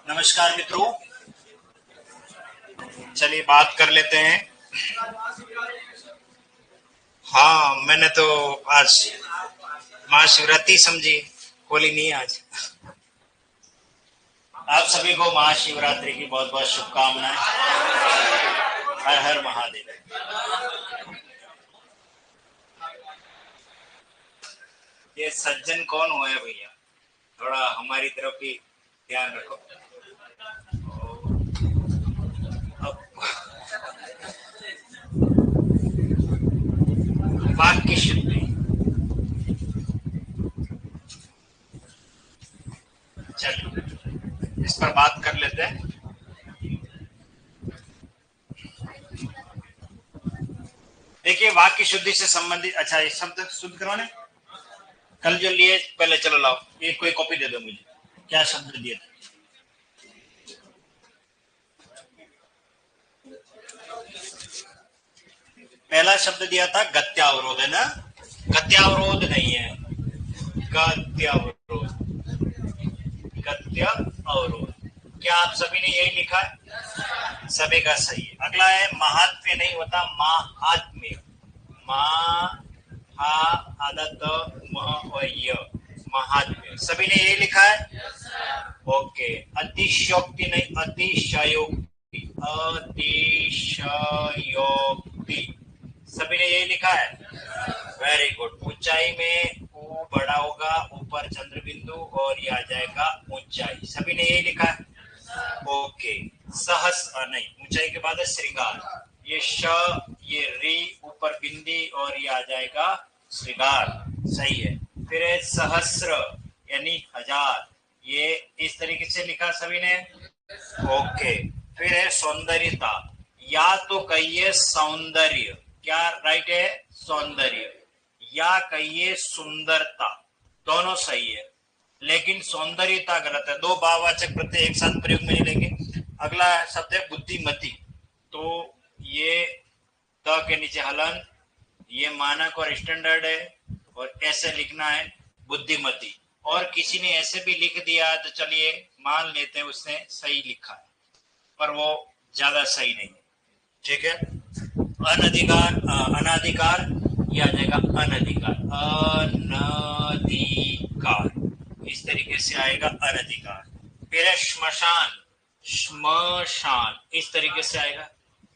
नमस्कार मित्रों, चलिए बात कर लेते हैं। हाँ, मैंने तो आज महाशिवरात्रि समझी, होली नहीं आज। आप सभी को महाशिवरात्रि की बहुत बहुत शुभकामनाएं। हर हर महादेव। ये सज्जन कौन हुए भैया, थोड़ा हमारी तरफ भी ध्यान रखो। वाक्य शुद्धि, चलिए इस पर बात कर लेते हैं। देखिए, वाक्य शुद्धि से संबंधित, अच्छा ये शब्द शुद्ध करवाने कल जो लिए, पहले चलो लाओ, ये कोई कॉपी दे दो मुझे। क्या शब्द दिए थे? पहला शब्द दिया था गत्यावरोध, है ना? गत्यावरोध नहीं है, गत्यावरोध, गत्य अवरोध। क्या आप सभी ने यही लिखा है? सभी का सही है। अगला है महात्म्य नहीं होता, महात्म्य। महात्म्य, सभी ने यही लिखा है? ओके। अतिशयोक्ति नहीं, अतिशयोक्ति, अतिशयोक्ति, सभी ने यही लिखा है? Very good. ऊंचाई में ऊ बड़ा होगा, ऊपर चंद्र बिंदु, और ये आ जाएगा ऊंचाई, सभी ने यही लिखा है? ओके। सहस नहीं, ऊंचाई के बाद है श्रृंगार, ये श, ये री, ऊपर बिंदी, और ये आ जाएगा श्रृंगार, सही है। फिर है सहस्र यानी हजार, ये इस तरीके से लिखा सभी ने? ओके। फिर है सौंदर्यता, या तो कहिए सौंदर्य, क्या राइट है? सौंदर्य, या कहिए सुंदरता, दोनों सही है, लेकिन सौंदर्यता गलत है। दो भाववाचक प्रत्यय एक साथ प्रयोग में नहीं लेंगे। अगला शब्द है बुद्धिमती, तो ये त के नीचे हलन, ये मानक और स्टैंडर्ड है, और ऐसे लिखना है बुद्धिमती। और किसी ने ऐसे भी लिख दिया तो चलिए मान लेते हैं उसने सही लिखा है, पर वो ज्यादा सही नहीं है, ठीक है। अनधिकार, अनाधिकार, ये आ जाएगा अनधिकार, अनधिकार, इस तरीके से आएगा अनधिकार। फिर है श्मशान, श्मशान, इस तरीके से आएगा,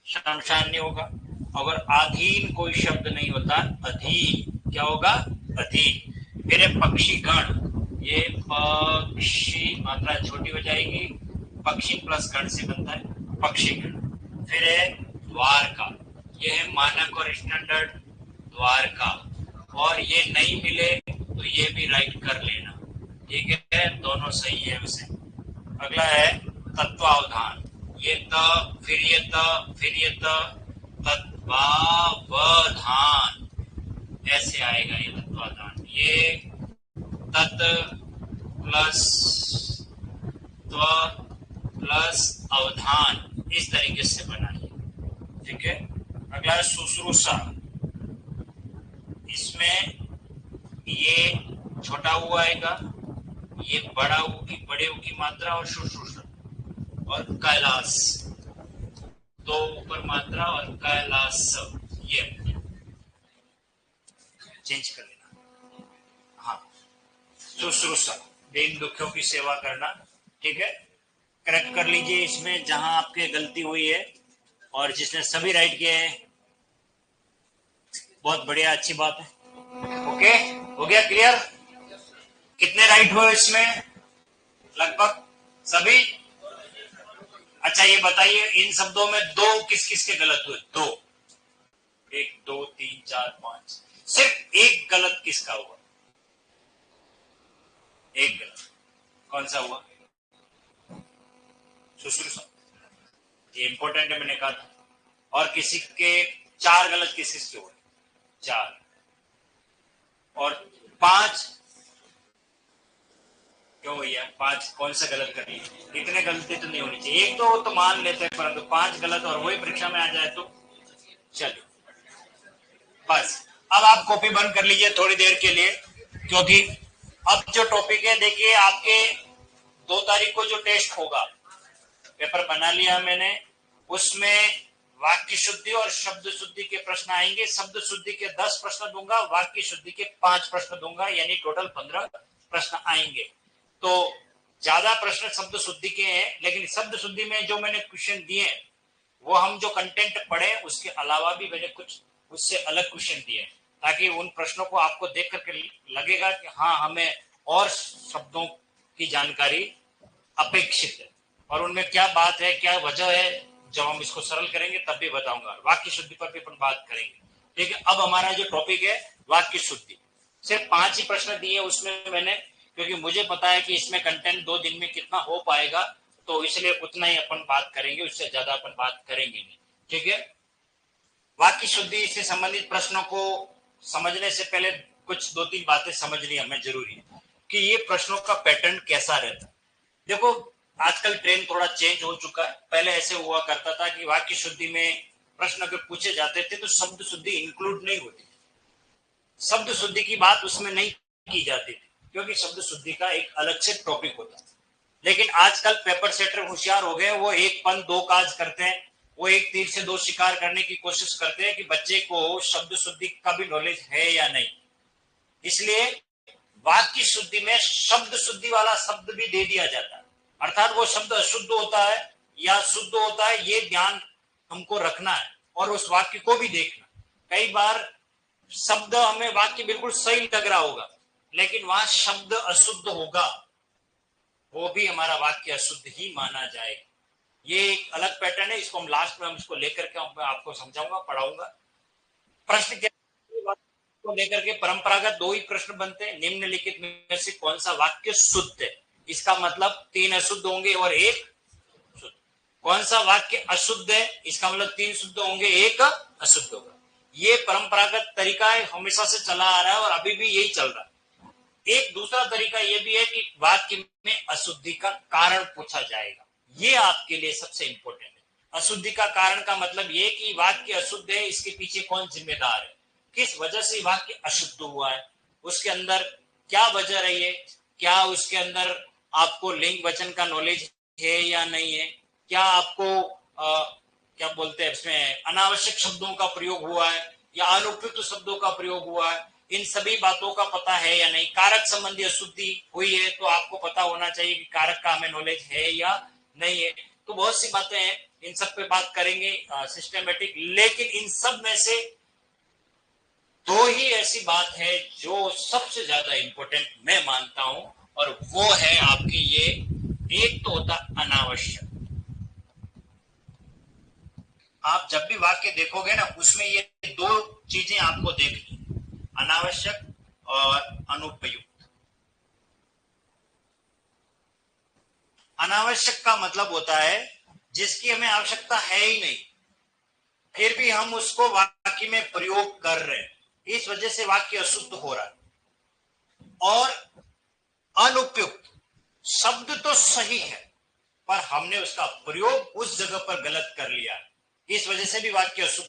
शमशान नहीं होगा। अगर अधीन कोई शब्द नहीं होता, अधीन, क्या होगा? अधीन। फिर है पक्षीगण, ये पक्षी मात्रा छोटी हो जाएगी, पक्षी प्लस गण से बनता है पक्षीगण। फिर है द्वारका, ये है मानक और स्टैंडर्ड, द्वारका, और ये नहीं मिले तो ये भी राइट कर लेना, ठीक है, दोनों सही है उसे। अगला है तत्वावधान, ये त, फिर ये त, फिर ये त, तत्वावधान, ऐसे आएगा ये तत्वावधान। ये तत् प्लस त्व प्लस अवधान, इस तरीके से बनाइए, ठीक है। अगला है शुश्रूषा, इसमें ये छोटा हुआ आएगा, ये बड़ा होगी, बड़े की मात्रा, और शुश्रूषा, और कैलाश, दो ऊपर मात्रा, और कैलाश, ये चेंज कर देना। हाँ, शुश्रूषा, दीन दुखियों की सेवा करना, ठीक है। करेक्ट कर लीजिए इसमें जहां आपके गलती हुई है, और जिसने सभी राइट किए हैं बहुत बढ़िया, अच्छी बात है। ओके, हो गया क्लियर? कितने राइट हुए इसमें? लगभग सभी। अच्छा ये बताइए, इन शब्दों में दो किस किस के गलत हुए? दो, 1 2 3 4 5, सिर्फ एक गलत किसका हुआ? एक गलत, कौन सा हुआ? शुश्रूषा, ये इंपॉर्टेंट है, मैंने कहा था। और किसी के 4 गलत किस किसके हुए? 4, और 5 क्यों भैया? 5 कौन सा गलत कर लिए? इतने गलती तो नहीं होनी चाहिए, एक तो मान लेते हैं, परंतु 5 गलत और वही परीक्षा में आ जाए तो चलिए बस। अब आप कॉपी बंद कर लीजिए थोड़ी देर के लिए, क्योंकि अब जो टॉपिक है, देखिए आपके 2 तारीख को जो टेस्ट होगा पेपर बना लिया मैंने। उसमें वाक्य शुद्धि और शब्द शुद्धि के प्रश्न आएंगे। शब्द शुद्धि के 10 प्रश्न दूंगा, वाक्य शुद्धि के 5 प्रश्न दूंगा, यानी टोटल 15 प्रश्न आएंगे। तो ज्यादा प्रश्न शब्द शुद्धि के हैं, लेकिन शब्द शुद्धि में जो मैंने क्वेश्चन दिए वो हम जो कंटेंट पढ़े उसके अलावा भी मैंने कुछ उससे अलग क्वेश्चन दिए, ताकि उन प्रश्नों को आपको देख करके लगेगा कि हाँ, हमें और शब्दों की जानकारी अपेक्षित है और उनमें क्या बात है, क्या वजह है। जब हम इसको सरल करेंगे तब भी बताऊंगा। वाक्य शुद्धि पर भी अपन बात करेंगे। ठीक है, अब हमारा जो टॉपिक है वाक्य शुद्धि, सिर्फ 5 ही प्रश्न दिए उसमें मैंने, क्योंकि मुझे पता है कि इसमें कंटेंट 2 दिन में कितना हो पाएगा, तो इसलिए उतना ही अपन बात करेंगे, उससे ज्यादा अपन बात करेंगे नहीं। ठीक है, वाक्य शुद्धि से संबंधित प्रश्नों को समझने से पहले कुछ 2-3 बातें समझनी हमें जरूरी है कि ये प्रश्नों का पैटर्न कैसा रहता है। देखो, आजकल ट्रेंड थोड़ा चेंज हो चुका है। पहले ऐसे हुआ करता था कि वाक्य शुद्धि में प्रश्न अगर पूछे जाते थे तो शब्द शुद्धि इंक्लूड नहीं होती, शब्द शुद्धि की बात उसमें नहीं की जाती थी, क्योंकि शब्द शुद्धि का एक अलग से टॉपिक होता है। लेकिन आजकल पेपर सेटर होशियार हो गए, वो एक पन दो काज करते हैं, वो एक तीर से दो शिकार करने की कोशिश करते हैं कि बच्चे को शब्द शुद्धि का भी नॉलेज है या नहीं। इसलिए वाक्य शुद्धि में शब्द शुद्धि वाला शब्द भी दे दिया जाता है, अर्थात वो शब्द अशुद्ध होता है या शुद्ध होता है, ये ध्यान हमको रखना है और उस वाक्य को भी देखना। कई बार शब्द हमें वाक्य बिल्कुल सही लग रहा होगा, लेकिन वहां शब्द अशुद्ध होगा, वो भी हमारा वाक्य अशुद्ध ही माना जाएगा। ये एक अलग पैटर्न है, इसको हम लास्ट में हम इसको लेकर के आपको समझाऊंगा, पढ़ाऊंगा। प्रश्न क्या को लेकर के परंपरागत 2 ही प्रश्न बनते हैं। निम्नलिखित में से कौन सा वाक्य शुद्ध है? इसका मतलब 3 अशुद्ध होंगे और 1 शुद्ध। कौन सा वाक्य अशुद्ध है? इसका मतलब 3 शुद्ध होंगे, 1 अशुद्ध होगा। ये परंपरागत तरीका है, हमेशा से चला आ रहा है और अभी भी यही चल रहा है। एक दूसरा तरीका यह भी है कि वाक्य में अशुद्धि का कारण पूछा जाएगा। ये आपके लिए सबसे इंपॉर्टेंट है। अशुद्धि का कारण का मतलब ये कि वाक्य अशुद्ध है, इसके पीछे कौन जिम्मेदार है, किस वजह से वाक्य अशुद्ध हुआ है, उसके अंदर क्या वजह रही है, क्या उसके अंदर आपको लिंग वचन का नॉलेज है या नहीं है, क्या आपको क्या बोलते हैं इसमें अनावश्यक शब्दों का प्रयोग हुआ है या अनुपयुक्त शब्दों का प्रयोग हुआ है, इन सभी बातों का पता है या नहीं। कारक संबंधी अशुद्धि हुई है तो आपको पता होना चाहिए कि कारक का हमें नॉलेज है या नहीं है। तो बहुत सी बातें हैं, इन सब पे बात करेंगे सिस्टमेटिक। लेकिन इन सब में से 2 ही ऐसी बात है जो सबसे ज्यादा इंपॉर्टेंट मैं मानता हूं, और वो है आपकी ये, एक तो होता अनावश्यक। आप जब भी वाक्य देखोगे ना, उसमें ये 2 चीजें आपको देखनी, अनावश्यक और अनुपयुक्त। अनावश्यक का मतलब होता है जिसकी हमें आवश्यकता है ही नहीं, फिर भी हम उसको वाक्य में प्रयोग कर रहे हैं, इस वजह से वाक्य अशुद्ध हो रहा है। और अनुपयुक्त शब्द तो सही है पर हमने उसका प्रयोग उस जगह पर गलत कर लिया, इस वजह से भी वाक्य अशुद्ध।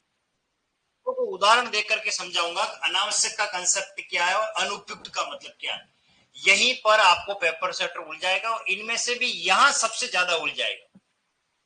तो उदाहरण देकर के समझाऊंगा अनावश्यक का कंसेप्ट क्या है और अनुपयुक्त का मतलब क्या है। यहीं पर आपको पेपर सेटर उलझाएगा और इनमें से भी यहां सबसे ज्यादा उलझाएगा,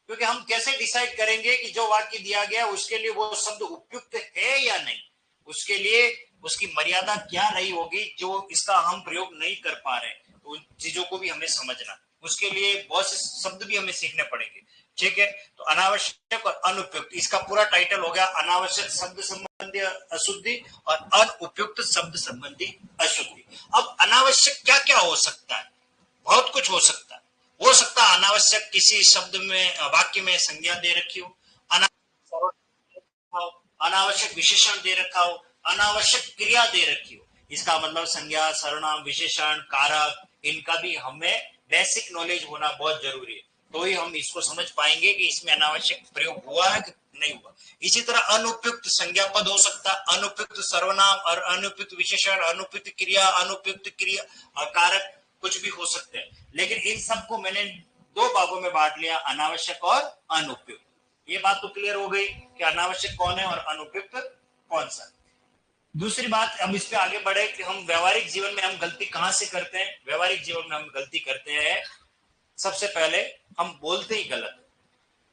क्योंकि हम कैसे डिसाइड करेंगे कि जो वाक्य दिया गया उसके लिए वो शब्द उपयुक्त है या नहीं, उसके लिए उसकी मर्यादा क्या रही होगी जो इसका हम प्रयोग नहीं कर पा रहे, तो उन चीजों को भी हमें समझना, उसके लिए बहुत से शब्द भी हमें सीखने पड़ेंगे। ठीक है, तो अनावश्यक और अनुपयुक्त, इसका पूरा टाइटल हो गया अनावश्यक शब्द संबंधी अशुद्धि और अनुपयुक्त शब्द संबंधी अशुद्धि। अब अनावश्यक क्या क्या हो सकता है? बहुत कुछ हो सकता है। हो सकता है अनावश्यक किसी शब्द में वाक्य में संज्ञा दे रखी हो, अनावश्यक विशेषण दे रखा हो, अनावश्यक क्रिया दे रखी हो। इसका मतलब संज्ञा, सर्वनाम, विशेषण, कारक, इनका भी हमें बेसिक नॉलेज होना बहुत जरूरी है, तो ही हम इसको समझ पाएंगे कि इसमें अनावश्यक प्रयोग हुआ है कि नहीं हुआ। इसी तरह अनुपयुक्त संज्ञा पद हो सकता है, अनुपयुक्त सर्वनाम और अनुपयुक्त विशेषण, अनुपयुक्त क्रिया, अनुपयुक्त क्रिया और कारक कुछ भी हो सकते हैं। लेकिन इन सबको मैंने 2 भागों में बांट लिया, अनावश्यक और अनुपयुक्त। ये बात तो क्लियर हो गई कि अनावश्यक कौन है और अनुपयुक्त कौन सा। दूसरी बात, अब इस पे आगे बढ़े कि हम व्यवहारिक जीवन में हम गलती कहां से करते हैं। व्यवहारिक जीवन में हम गलती करते हैं, सबसे पहले हम बोलते ही गलत,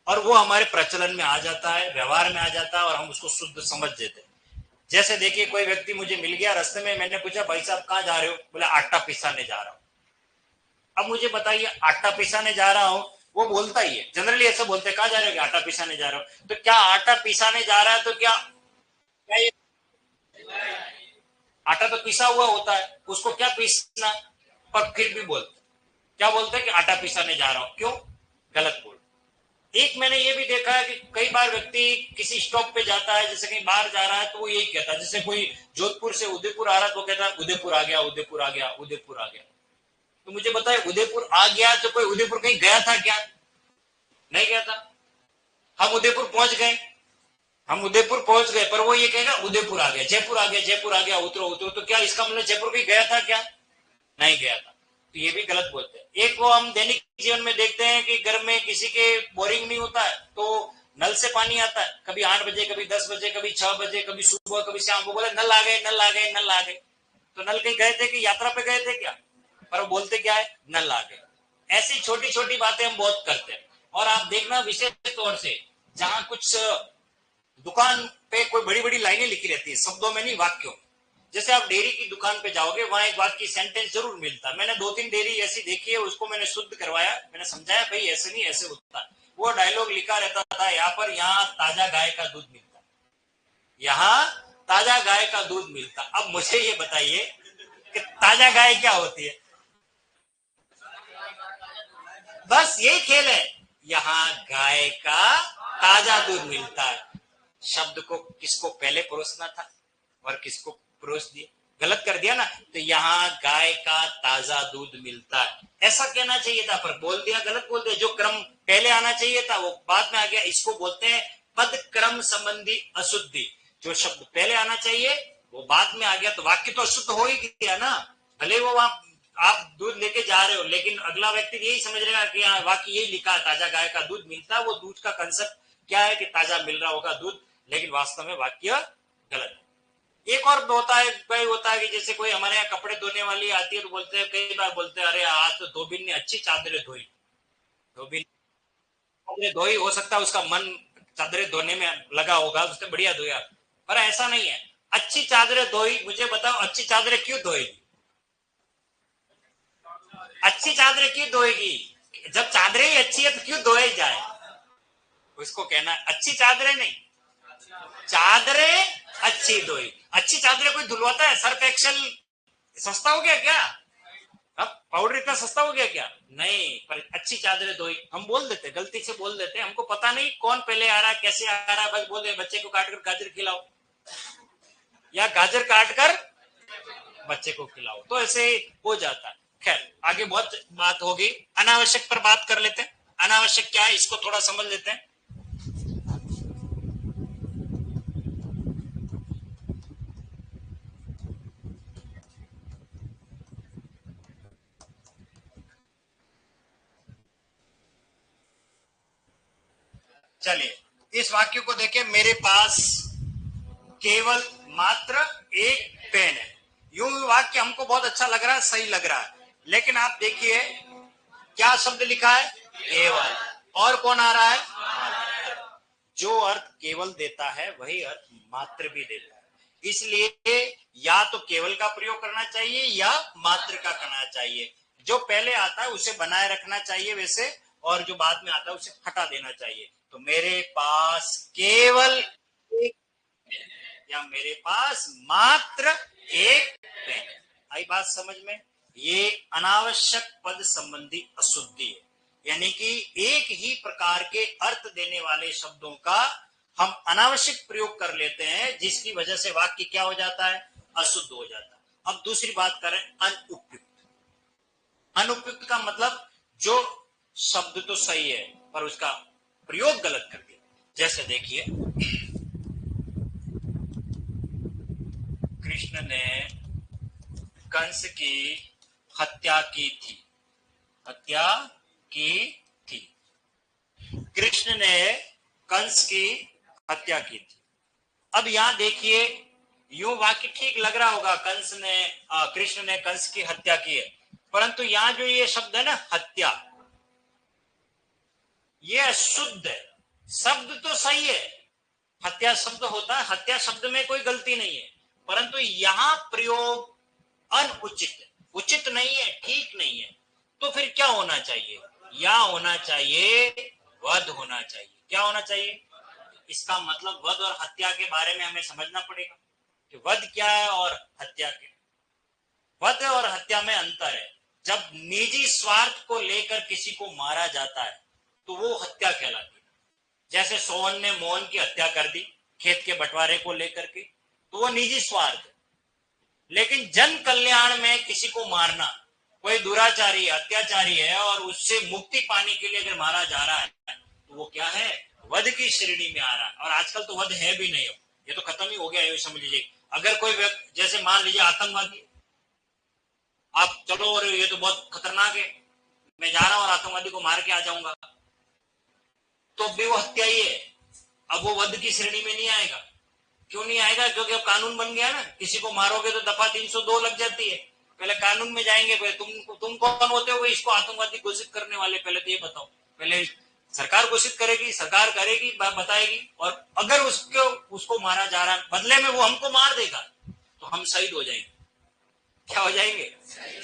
और वो हमारे प्रचलन में आ जाता है, व्यवहार में आ जाता है और हम उसको शुद्ध समझ देते हैं। जैसे देखिए, कोई व्यक्ति मुझे मिल गया रास्ते में, मैंने पूछा भाई साहब कहाँ जा रहे हो? बोले आटा पिसाने जा रहा हूं। अब मुझे बताइए, आटा पिसाने जा रहा हूं, वो बोलता ही है, जनरली ऐसे बोलते हैं, कहाँ जा रहे हो? आटा पिसाने जा रहा हूं। तो क्या आटा पिसाने जा रहा है तो क्या, क्या आटा तो पिसा हुआ होता है, उसको क्या पीसना? पर फिर भी बोलते, क्या बोलते हैं कि आटा पिसाने जा रहा हूं। क्यों? गलत बोल। एक मैंने ये भी देखा है कि कई बार व्यक्ति किसी स्टॉप पे जाता है, जैसे कहीं बाहर जा रहा है, तो वो यही कहता है, जैसे कोई जोधपुर से उदयपुर आ रहा है तो कहता है उदयपुर आ गया, उदयपुर आ गया, उदयपुर आ गया। तो मुझे बताए, उदयपुर आ गया तो कोई उदयपुर कहीं गया था क्या? नहीं गया था। हम उदयपुर पहुंच गए, हम उदयपुर पहुंच गए, पर वो ये कहेगा उदयपुर आ गया, जयपुर आ गया, जयपुर आ गया, उतरो उतरो। तो क्या इसका मतलब जयपुर कहीं गया था क्या? नहीं गया था। तो ये भी गलत बोलते हैं। एक वो हम दैनिक जीवन में देखते हैं कि घर में किसी के बोरिंग नहीं होता है, तो नल से पानी आता है, कभी 8 बजे, कभी 10 बजे, कभी 6 बजे, कभी सुबह, कभी शाम को। बोले नल आ गए, नल आ गए, नल आ गए। तो नल कहीं गए थे कि यात्रा पे गए थे क्या? पर वो बोलते क्या है? नल आ गए। ऐसी छोटी छोटी बातें हम बहुत करते हैं। और आप देखना, विशेष तौर से जहां कुछ दुकान पे कोई बड़ी बड़ी लाइनें लिखी रहती है, शब्दों में नहीं, वाक्यों। जैसे आप डेयरी की दुकान पे जाओगे, वहां एक बात की सेंटेंस जरूर मिलता है। मैंने 2-3 डेयरी ऐसी देखी है, उसको मैंने शुद्ध करवाया, मैंने समझाया भाई ऐसे नहीं, ऐसे होता है। वो डायलॉग लिखा रहता था, यहाँ ताजा गाय का दूध मिलता है, यहाँ ताजा गाय का दूध मिलता। अब मुझे ये बताइए कि ताजा गाय क्या होती है? बस यही खेल है, यहाँ गाय का ताजा दूध मिलता है। शब्द को किसको पहले परोसना था और किसको परोस दिया, गलत कर दिया ना। तो यहाँ गाय का ताजा दूध मिलता है, ऐसा कहना चाहिए था, पर बोल दिया, गलत बोल दिया। जो क्रम पहले आना चाहिए था वो बाद में आ गया। इसको बोलते हैं पद क्रम संबंधी अशुद्धि। जो शब्द पहले आना चाहिए वो बाद में आ गया, तो वाक्य तो अशुद्ध हो ही गया ना। भले वो आप दूध लेके जा रहे हो, लेकिन अगला व्यक्ति यही समझ रहेगा कि हाँ वाक्य यही लिखा है, ताजा गाय का दूध मिलता है। वो दूध का कंसेप्ट क्या है कि ताजा मिल रहा होगा दूध, लेकिन वास्तव में वाक्य गलत है। एक और होता है, कई होता है कि जैसे कोई हमारे यहाँ कपड़े धोने वाली आती है, तो बोलते हैं, कई बार बोलते हैं, अरे आज तो धोबिन ने अच्छी चादरें धोई। धोबिन चादरें धोई, हो सकता है उसका मन चादरें धोने में लगा होगा, उसने बढ़िया धोया, पर ऐसा नहीं है। अच्छी चादरें धोई, मुझे बताओ अच्छी चादरें क्यों धोएगी? अच्छी चादरें क्यों धोएगी? जब चादरें ही अच्छी है तो क्यों धोए जाए? उसको कहना अच्छी चादरें नहीं, चादरें अच्छी धोई। अच्छी चादरें कोई धुलवाता है? सर्फ एक्सेल सस्ता हो गया क्या? अब पाउडर इतना सस्ता हो गया क्या? नहीं, पर अच्छी चादरें धोई। हम बोल देते, गलती से बोल देते, हमको पता नहीं कौन पहले आ रहा है, कैसे आ रहा है, बस बोल दे बच्चे को काट कर गाजर खिलाओ, या गाजर काट कर बच्चे को खिलाओ, तो ऐसे हो जाता है। खैर, आगे बहुत बात होगी, अनावश्यक पर बात कर लेते हैं। अनावश्यक क्या है, इसको थोड़ा समझ लेते हैं। चलिए, इस वाक्य को देखिए, मेरे पास केवल मात्र एक पेन है। यूं वाक्य हमको बहुत अच्छा लग रहा है, सही लग रहा है, लेकिन आप देखिए क्या शब्द लिखा है? केवल। और कौन आ रहा है? जो अर्थ केवल देता है वही अर्थ मात्र भी देता है। इसलिए या तो केवल का प्रयोग करना चाहिए या मात्र का करना चाहिए। जो पहले आता है उसे बनाए रखना चाहिए वैसे, और जो बाद में आता है उसे हटा देना चाहिए। तो मेरे पास केवल एक, या मेरे पास मात्र एक पेन। आई बात समझ में? ये अनावश्यक पद संबंधी अशुद्धि है, यानी कि एक ही प्रकार के अर्थ देने वाले शब्दों का हम अनावश्यक प्रयोग कर लेते हैं, जिसकी वजह से वाक्य क्या हो जाता है? अशुद्ध हो जाता है। अब दूसरी बात करें, अनुपयुक्त। अनुपयुक्त का मतलब जो शब्द तो सही है पर उसका प्रयोग गलत कर दिया। जैसे देखिए, कृष्ण ने कंस की हत्या की थी, हत्या की थी। कृष्ण ने कंस की हत्या की थी। अब यहां देखिए, यूं वाक्य ठीक लग रहा होगा, कंस ने कृष्ण ने कंस की हत्या की है, परंतु यहां जो ये शब्द है ना हत्या, ये अशुद्ध है। शब्द तो सही है, हत्या शब्द होता है, हत्या शब्द में कोई गलती नहीं है, परंतु यहां प्रयोग अनुचित है, उचित नहीं है, ठीक नहीं है। तो फिर क्या होना चाहिए? या होना चाहिए वध होना चाहिए। क्या होना चाहिए? इसका मतलब वध और हत्या के बारे में हमें समझना पड़ेगा कि वध क्या है और हत्या क्या है। वध और हत्या में अंतर है। जब निजी स्वार्थ को लेकर किसी को मारा जाता है तो वो हत्या कहलाती है। जैसे सोहन ने मोहन की हत्या कर दी खेत के बंटवारे को लेकर के, तो वो निजी स्वार्थ है। लेकिन जन कल्याण में किसी को मारना, कोई दुराचारी अत्याचारी है और उससे मुक्ति पाने के लिए अगर मारा जा रहा है तो वो क्या है? वध की श्रेणी में आ रहा है। और आजकल तो वध है भी नहीं हो, ये तो खत्म ही हो गया है, समझ लीजिए। अगर कोई जैसे मान लीजिए आतंकवादी, आप चलो और ये तो बहुत खतरनाक है, मैं जा रहा हूं और आतंकवादी को मार के आ जाऊंगा, तो भी वो हत्या ही है। अब वो वध की श्रेणी में नहीं आएगा। क्यों नहीं आएगा? क्योंकि अब कानून बन गया ना, किसी को मारोगे तो दफा 302 लग जाती है। पहले कानून में जाएंगे, पहले तुम कौन होते हो इसको आतंकवादी घोषित करने वाले? पहले तो ये बताओ। पहले सरकार घोषित करेगी, सरकार करेगी, बताएगी, और अगर उसको मारा जा रहा है, बदले में वो हमको मार देगा तो हम शहीद हो जाएंगे। क्या हो जाएंगे?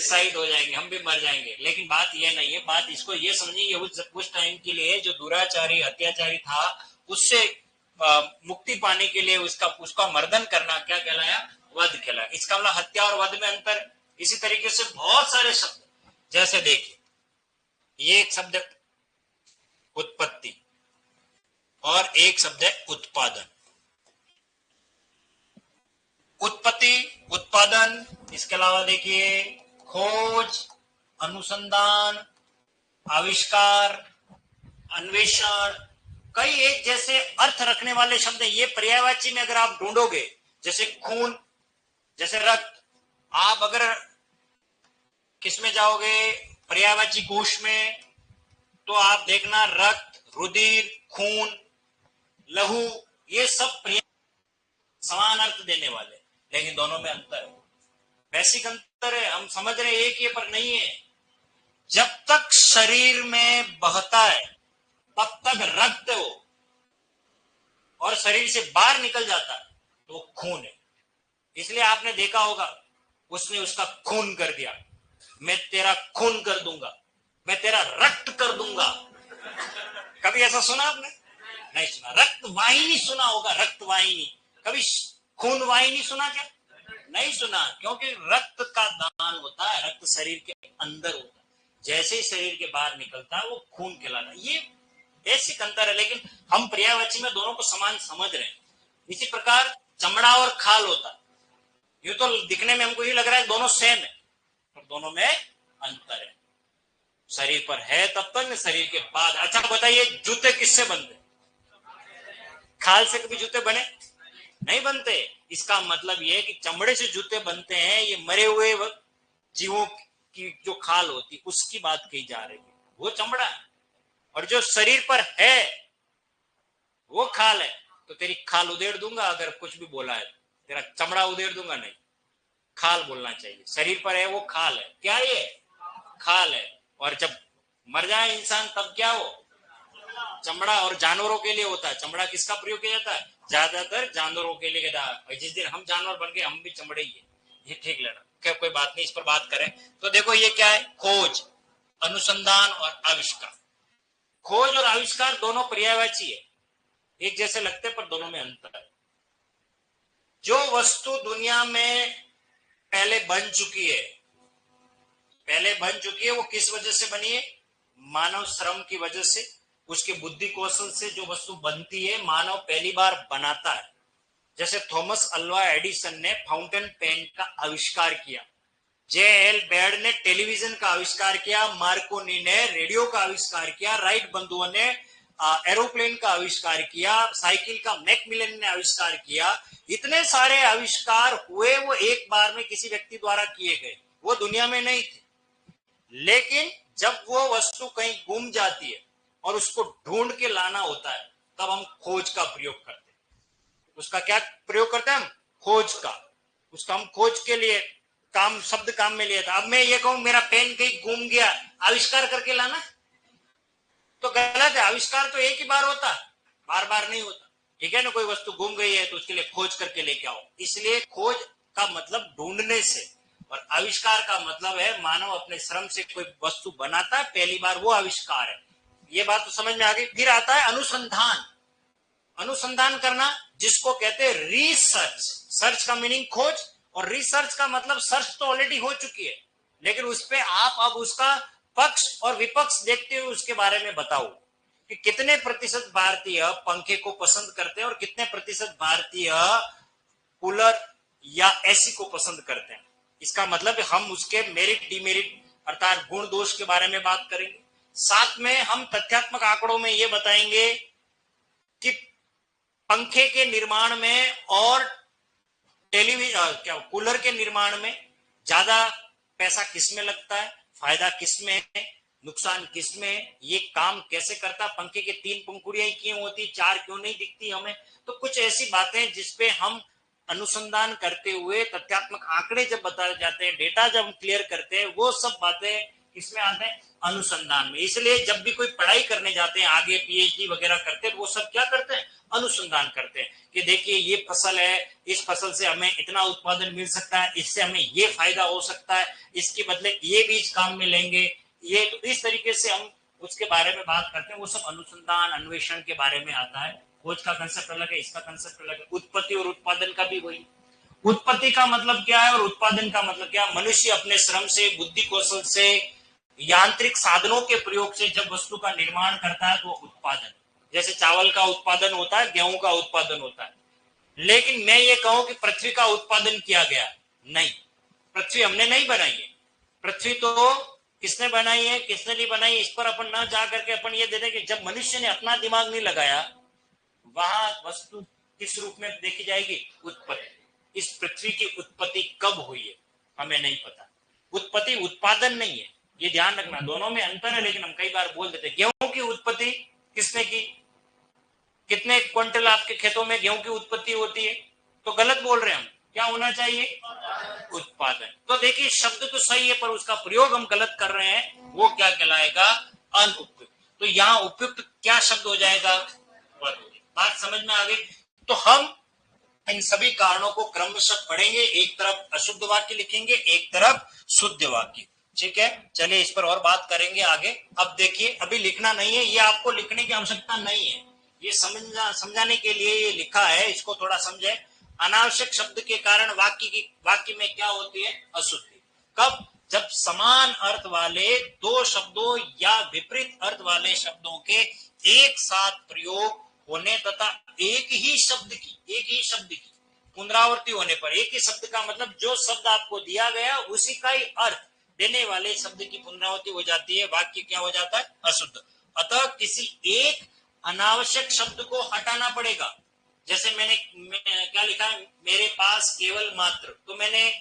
शहीद हो जाएंगे, हम भी मर जाएंगे। लेकिन बात ये नहीं है, बात इसको ये समझिए, उस टाइम के लिए जो दुराचारी अत्याचारी था उससे मुक्ति पाने के लिए उसका मर्दन करना क्या कहलाया? वध कहलाया। इसका मतलब हत्या और वध में अंतर। इसी तरीके से बहुत सारे शब्द, जैसे देखिए ये एक शब्द उत्पत्ति और एक शब्द है उत्पादन। उत्पत्ति, उत्पादन, इसके अलावा देखिए खोज, अनुसंधान, आविष्कार, अन्वेषण, कई एक जैसे अर्थ रखने वाले शब्द हैं। ये पर्यायवाची में अगर आप ढूंढोगे, जैसे खून, जैसे रक्त, आप अगर किसमें जाओगे पर्यायवाची कोश में, तो आप देखना रक्त, रुधिर, खून, लहू, ये सब समान अर्थ देने वाले, लेकिन दोनों में अंतर है, बेसिक अंतर है। हम समझ रहे हैं एक ही, पर नहीं है। जब तक शरीर में बहता है तब तक रक्त है वो, और शरीर से बाहर निकल जाता है तो वो खून है। इसलिए आपने देखा होगा उसने उसका खून कर दिया, मैं तेरा खून कर दूंगा, मैं तेरा रक्त कर दूंगा। कभी ऐसा सुना आपने? नहीं सुना। रक्त वाहिनी सुना होगा, रक्त वाहिनी। कभी खून वाहिनी सुना क्या? नहीं सुना, क्योंकि रक्त का दान होता है, रक्त शरीर के अंदर होता है, जैसे ही शरीर के बाहर निकलता है वो खून कहलाता है। ये बेसिक अंतर है, लेकिन हम पर्यायवाची में दोनों को समान समझ रहे हैं। इसी प्रकार चमड़ा और खाल होता है। यूं तो दिखने में हमको ये लग रहा है दोनों सेम है, पर दोनों में अंतर है। शरीर पर है तब तक, शरीर के बाद। अच्छा बताइए, जूते किससे बनते? खाल से कभी जूते बने? नहीं बनते। इसका मतलब ये है कि चमड़े से जूते बनते हैं, ये मरे हुए जीवों की जो खाल होती उसकी बात कही जा रही है, वो चमड़ा है। और जो शरीर पर है वो खाल है। तो तेरी खाल उधेड़ दूंगा अगर कुछ भी बोला है, तेरा चमड़ा उधेड़ दूंगा नहीं, खाल बोलना चाहिए। शरीर पर है वो खाल है। क्या ये? खाल है। और जब मर जाए इंसान तब क्या हो? चमड़ा। और जानवरों के लिए होता है। चमड़ा किसका प्रयोग किया जाता है? ज्यादातर जानवरों के लिए। जिस दिन हम जानवर बन गए हम भी चमड़े ही है, ये ठीक लेना। क्या कोई बात नहीं, इस पर बात करें तो देखो ये क्या है? खोज, अनुसंधान और आविष्कार। खोज और आविष्कार दोनों पर्यायवाची है, एक जैसे लगते पर दोनों में अंतर है। जो वस्तु दुनिया में पहले बन चुकी है, वो किस वजह से बनी है? मानव श्रम की वजह से, उसके बुद्धि कौशल से जो वस्तु बनती है मानव पहली बार बनाता है। जैसे थॉमस अल्वा एडिसन ने फाउंटेन पेन का आविष्कार किया, जे.एल. बेड ने टेलीविजन का आविष्कार किया, मार्कोनी ने रेडियो का आविष्कार किया, राइट बंधुओं ने एरोप्लेन का आविष्कार किया, साइकिल का मैकमिलन ने आविष्कार किया। इतने सारे आविष्कार हुए, वो एक बार में किसी व्यक्ति द्वारा किए गए, वो दुनिया में नहीं थे। लेकिन जब वो वस्तु कहीं गुम जाती है और उसको ढूंढ के लाना होता है, तब हम खोज का प्रयोग करते हैं। उसका क्या प्रयोग करते हैं हम? खोज का। उसका हम खोज के लिए काम, शब्द काम में लिया था। अब मैं ये कहूं मेरा पेन कहीं गुम गया, आविष्कार करके लाना तो गलत है। आविष्कार तो एक ही बार होता है, बार बार नहीं होता, ठीक है ना। कोई वस्तु गुम गई है तो उसके लिए खोज करके लेके आओ, इसलिए खोज का मतलब ढूंढने से, और आविष्कार का मतलब है मानव अपने श्रम से कोई वस्तु बनाता है, पहली बार वो आविष्कार है। ये बात तो समझ में आ गई। फिर आता है अनुसंधान। अनुसंधान करना जिसको कहते हैं रिसर्च। सर्च का मीनिंग खोज, और रिसर्च का मतलब सर्च तो ऑलरेडी हो चुकी है, लेकिन उस पे आप अब उसका पक्ष और विपक्ष देखते हुए उसके बारे में बताओ कि कितने प्रतिशत भारतीय पंखे को पसंद करते हैं और कितने प्रतिशत भारतीय कूलर या एसी को पसंद करते हैं। इसका मतलब हम उसके मेरिट डिमेरिट अर्थात गुण दोष के बारे में बात करेंगे। साथ में हम तथ्यात्मक आंकड़ों में यह बताएंगे कि पंखे के निर्माण में और कूलर के निर्माण में ज्यादा पैसा किसमें लगता है, फायदा किसमें है, नुकसान किसमें है, ये काम कैसे करता, पंखे के 3 पंखुड़ियां क्यों होती, 4 क्यों नहीं दिखती हमें। तो कुछ ऐसी बातें जिसपे हम अनुसंधान करते हुए तथ्यात्मक आंकड़े जब बताए जाते हैं, डेटा जब हम क्लियर करते हैं, वो सब बातें इसमें आते हैं अनुसंधान में। इसलिए जब भी कोई पढ़ाई करने जाते हैं, आगे पीएचडी वगैरह करते हैं, तो वो सब क्या करते हैं, अनुसंधान करते हैं कि देखिए ये फसल है, इस फसल से हमें इतना उत्पादन मिल सकता है, इससे हमें ये फायदा हो सकता है, इसके बदले ये बीज काम में लेंगे, ये तो इस तरीके से हम उसके बारे में बात करते हैं। वो सब अनुसंधान अन्वेषण के बारे में आता है। खोज का कंसेप्ट अलग है, इसका कंसेप्ट अलग है। उत्पत्ति और उत्पादन का भी वही। उत्पत्ति का मतलब क्या है और उत्पादन का मतलब क्या है। मनुष्य अपने श्रम से, बुद्धि कौशल से, यांत्रिक साधनों के प्रयोग से जब वस्तु का निर्माण करता है तो उत्पादन। जैसे चावल का उत्पादन होता है, गेहूं का उत्पादन होता है। लेकिन मैं ये कहूं कि पृथ्वी का उत्पादन किया गया, नहीं, पृथ्वी हमने नहीं बनाई है। पृथ्वी तो किसने बनाई है, किसने नहीं बनाई, इस पर अपन ना जा करके अपन ये दे दें कि जब मनुष्य ने अपना दिमाग नहीं लगाया, वहां वस्तु किस रूप में देखी जाएगी, उत्पत्ति। इस पृथ्वी की उत्पत्ति कब हुई है हमें नहीं पता। उत्पत्ति उत्पादन नहीं है, ये ध्यान रखना, दोनों में अंतर है। लेकिन हम कई बार बोल देते, गेहूं की उत्पत्ति किसने की, कितने क्विंटल आपके खेतों में गेहूं की उत्पत्ति होती है, तो गलत बोल रहे हैं हम। क्या होना चाहिए, उत्पादन। तो देखिए शब्द तो सही है पर उसका प्रयोग हम गलत कर रहे हैं, वो क्या कहलाएगा, अनुपयुक्त। तो यहाँ उपयुक्त क्या शब्द हो जाएगा, बात समझ में आ गई। तो हम इन सभी कारणों को क्रमशः पढ़ेंगे, एक तरफ अशुद्ध वाक्य लिखेंगे, एक तरफ शुद्ध वाक्य, ठीक है। चलिए इस पर और बात करेंगे आगे। अब देखिए अभी लिखना नहीं है, ये आपको लिखने की आवश्यकता नहीं है, ये समझाने के लिए ये लिखा है, इसको थोड़ा समझे। अनावश्यक शब्द के कारण वाक्य में क्या होती है, अशुद्धि। कब, जब समान अर्थ वाले दो शब्दों या विपरीत अर्थ वाले शब्दों के एक साथ प्रयोग होने तथा एक ही शब्द की पुनरावृत्ति होने पर, एक ही शब्द का मतलब जो शब्द आपको दिया गया उसी का ही अर्थ देने वाले शब्द की पुनरावृत्ति हो जाती है, वाक्य क्या हो जाता है, अशुद्ध। अतः किसी एक अनावश्यक शब्द को हटाना पड़ेगा। जैसे मैंने क्या लिखा है, मेरे पास केवल मात्र, तो मैंने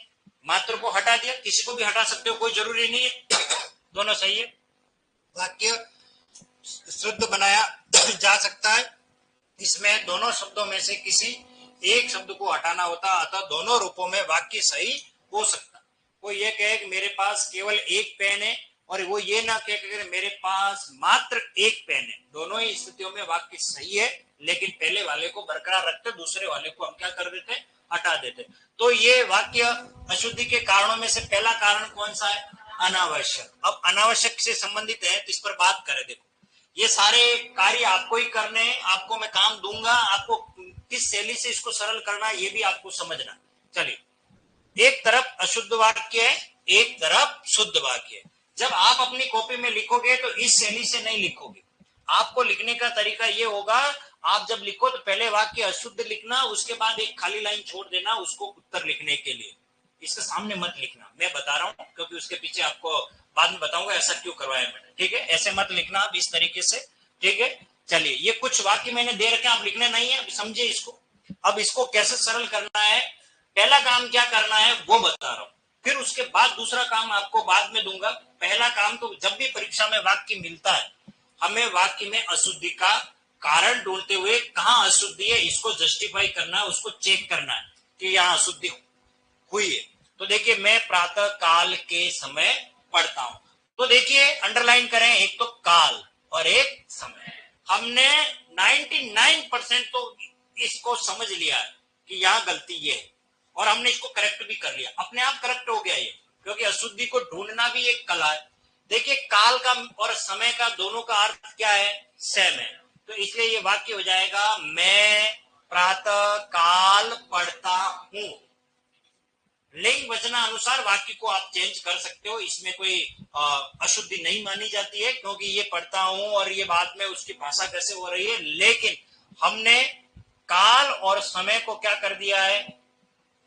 मात्र को हटा दिया, किसी को भी हटा सकते हो, कोई जरूरी नहीं है, दोनों सही है, वाक्य शुद्ध बनाया जा सकता है। इसमें दोनों शब्दों में से किसी एक शब्द को हटाना होता, अतः दोनों रूपों में वाक्य सही हो सकता। कोई ये कहे कि मेरे पास केवल एक पेन है, और वो ये ना कहे मेरे पास मात्र एक पेन है, दोनों ही स्थितियों में वाक्य सही है, लेकिन पहले वाले को बरकरार रखते, दूसरे वाले को हम क्या कर देते, हटा देते। तो ये वाक्य अशुद्धि के कारणों में से पहला कारण कौन सा है, अनावश्यक। अब अनावश्यक से संबंधित है तो इस पर बात करें। देखो ये सारे कार्य आपको ही करने हैं, आपको मैं काम दूंगा, आपको किस शैली से इसको सरल करना है ये भी आपको समझना। चलिए, एक तरफ अशुद्ध वाक्य है, एक तरफ शुद्ध वाक्य है। जब आप अपनी कॉपी में लिखोगे तो इस शैली से नहीं लिखोगे। आपको लिखने का तरीका ये होगा, आप जब लिखो तो पहले वाक्य अशुद्ध लिखना, उसके बाद एक खाली लाइन छोड़ देना उसको उत्तर लिखने के लिए। इसके सामने मत लिखना, मैं बता रहा हूं क्योंकि उसके पीछे आपको बाद में बताऊंगा ऐसा क्यों करवाया मैंने, ठीक है। ऐसे मत लिखना आप इस तरीके से, ठीक है। चलिए, ये कुछ वाक्य मैंने दे रखे, आप लिखने नहीं है, समझे इसको। अब इसको कैसे सरल करना है, पहला काम क्या करना है वो बता रहा हूं, फिर उसके बाद दूसरा काम आपको बाद में दूंगा। पहला काम तो जब भी परीक्षा में वाक्य मिलता है, हमें वाक्य में अशुद्धि का कारण ढूंढते हुए कहां अशुद्धि है इसको जस्टिफाई करना है, उसको चेक करना है कि यहाँ अशुद्धि हुई है। तो देखिए, मैं प्रातः काल के समय पढ़ता हूं, तो देखिए अंडरलाइन करें, एक तो काल और एक समय। हमने 99% तो इसको समझ लिया है कि यहाँ गलती ये है और हमने इसको करेक्ट भी कर लिया, अपने आप करेक्ट हो गया ये, क्योंकि अशुद्धि को ढूंढना भी एक कला है। देखिए काल का और समय का दोनों का अर्थ क्या है, सेम है, तो इसलिए ये वाक्य हो जाएगा मैं प्रातः काल पढ़ता हूं। लिंग वचनानुसार वाक्य को आप चेंज कर सकते हो, इसमें कोई अशुद्धि नहीं मानी जाती है, क्योंकि ये पढ़ता हूं और ये बाद में उसकी भाषा कैसे हो रही है, लेकिन हमने काल और समय को क्या कर दिया है,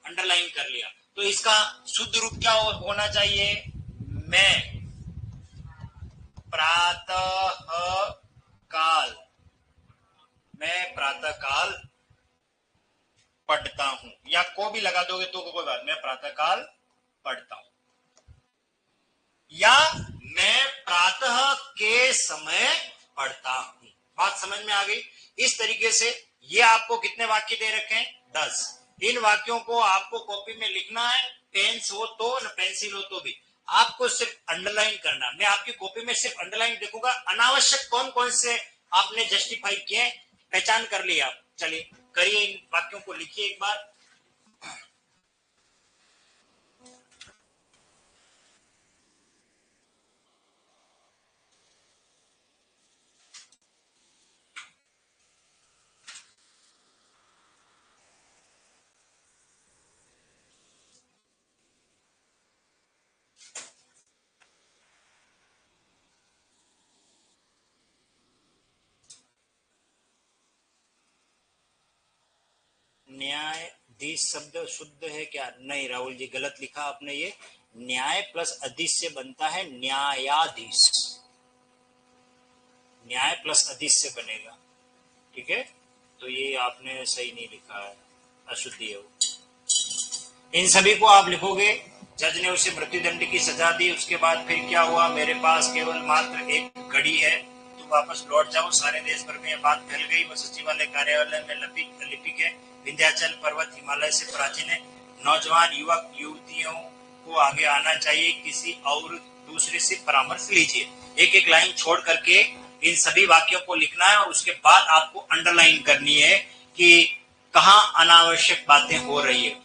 अंडरलाइन कर लिया। तो इसका शुद्ध रूप क्या होना चाहिए, मैं प्रातः काल, मैं प्रातः काल पढ़ता हूं, या को भी लगा दोगे तो कोई बात, मैं प्रातः काल पढ़ता हूं, या मैं प्रातः के समय पढ़ता हूं। बात समझ में आ गई। इस तरीके से ये आपको कितने वाक्य दे रखे हैं, 10। इन वाक्यों को आपको कॉपी में लिखना है, पेन हो तो न पेंसिल हो तो भी, आपको सिर्फ अंडरलाइन करना। मैं आपकी कॉपी में सिर्फ अंडरलाइन देखूंगा, अनावश्यक कौन कौन से आपने जस्टिफाई किए पहचान कर लिया आप। चलिए करिए, इन वाक्यों को लिखिए एक बार। न्यायाधीश शब्द शुद्ध है क्या, नहीं राहुल जी गलत लिखा आपने, ये न्याय प्लस अधीश से बनता है न्यायाधीश, न्याय प्लस अधीश से बनेगा, ठीक है, तो ये आपने सही नहीं लिखा है, अशुद्धि है वो। इन सभी को आप लिखोगे, जज ने उसे मृत्युदंड की सजा दी, उसके बाद फिर क्या हुआ, मेरे पास केवल मात्र एक घड़ी है, तो वापस लौट जाओ, सारे देश भर में यह बात फैल गई, वह सचिवालय कार्यालय में लिपिक है, विंध्याचल पर्वत हिमालय से प्राचीन है, नौजवान युवक युवतियों को आगे आना चाहिए, किसी और दूसरे से परामर्श लीजिए। एक एक लाइन छोड़ करके इन सभी वाक्यों को लिखना है और उसके बाद आपको अंडरलाइन करनी है कि कहाँ अनावश्यक बातें हो रही है।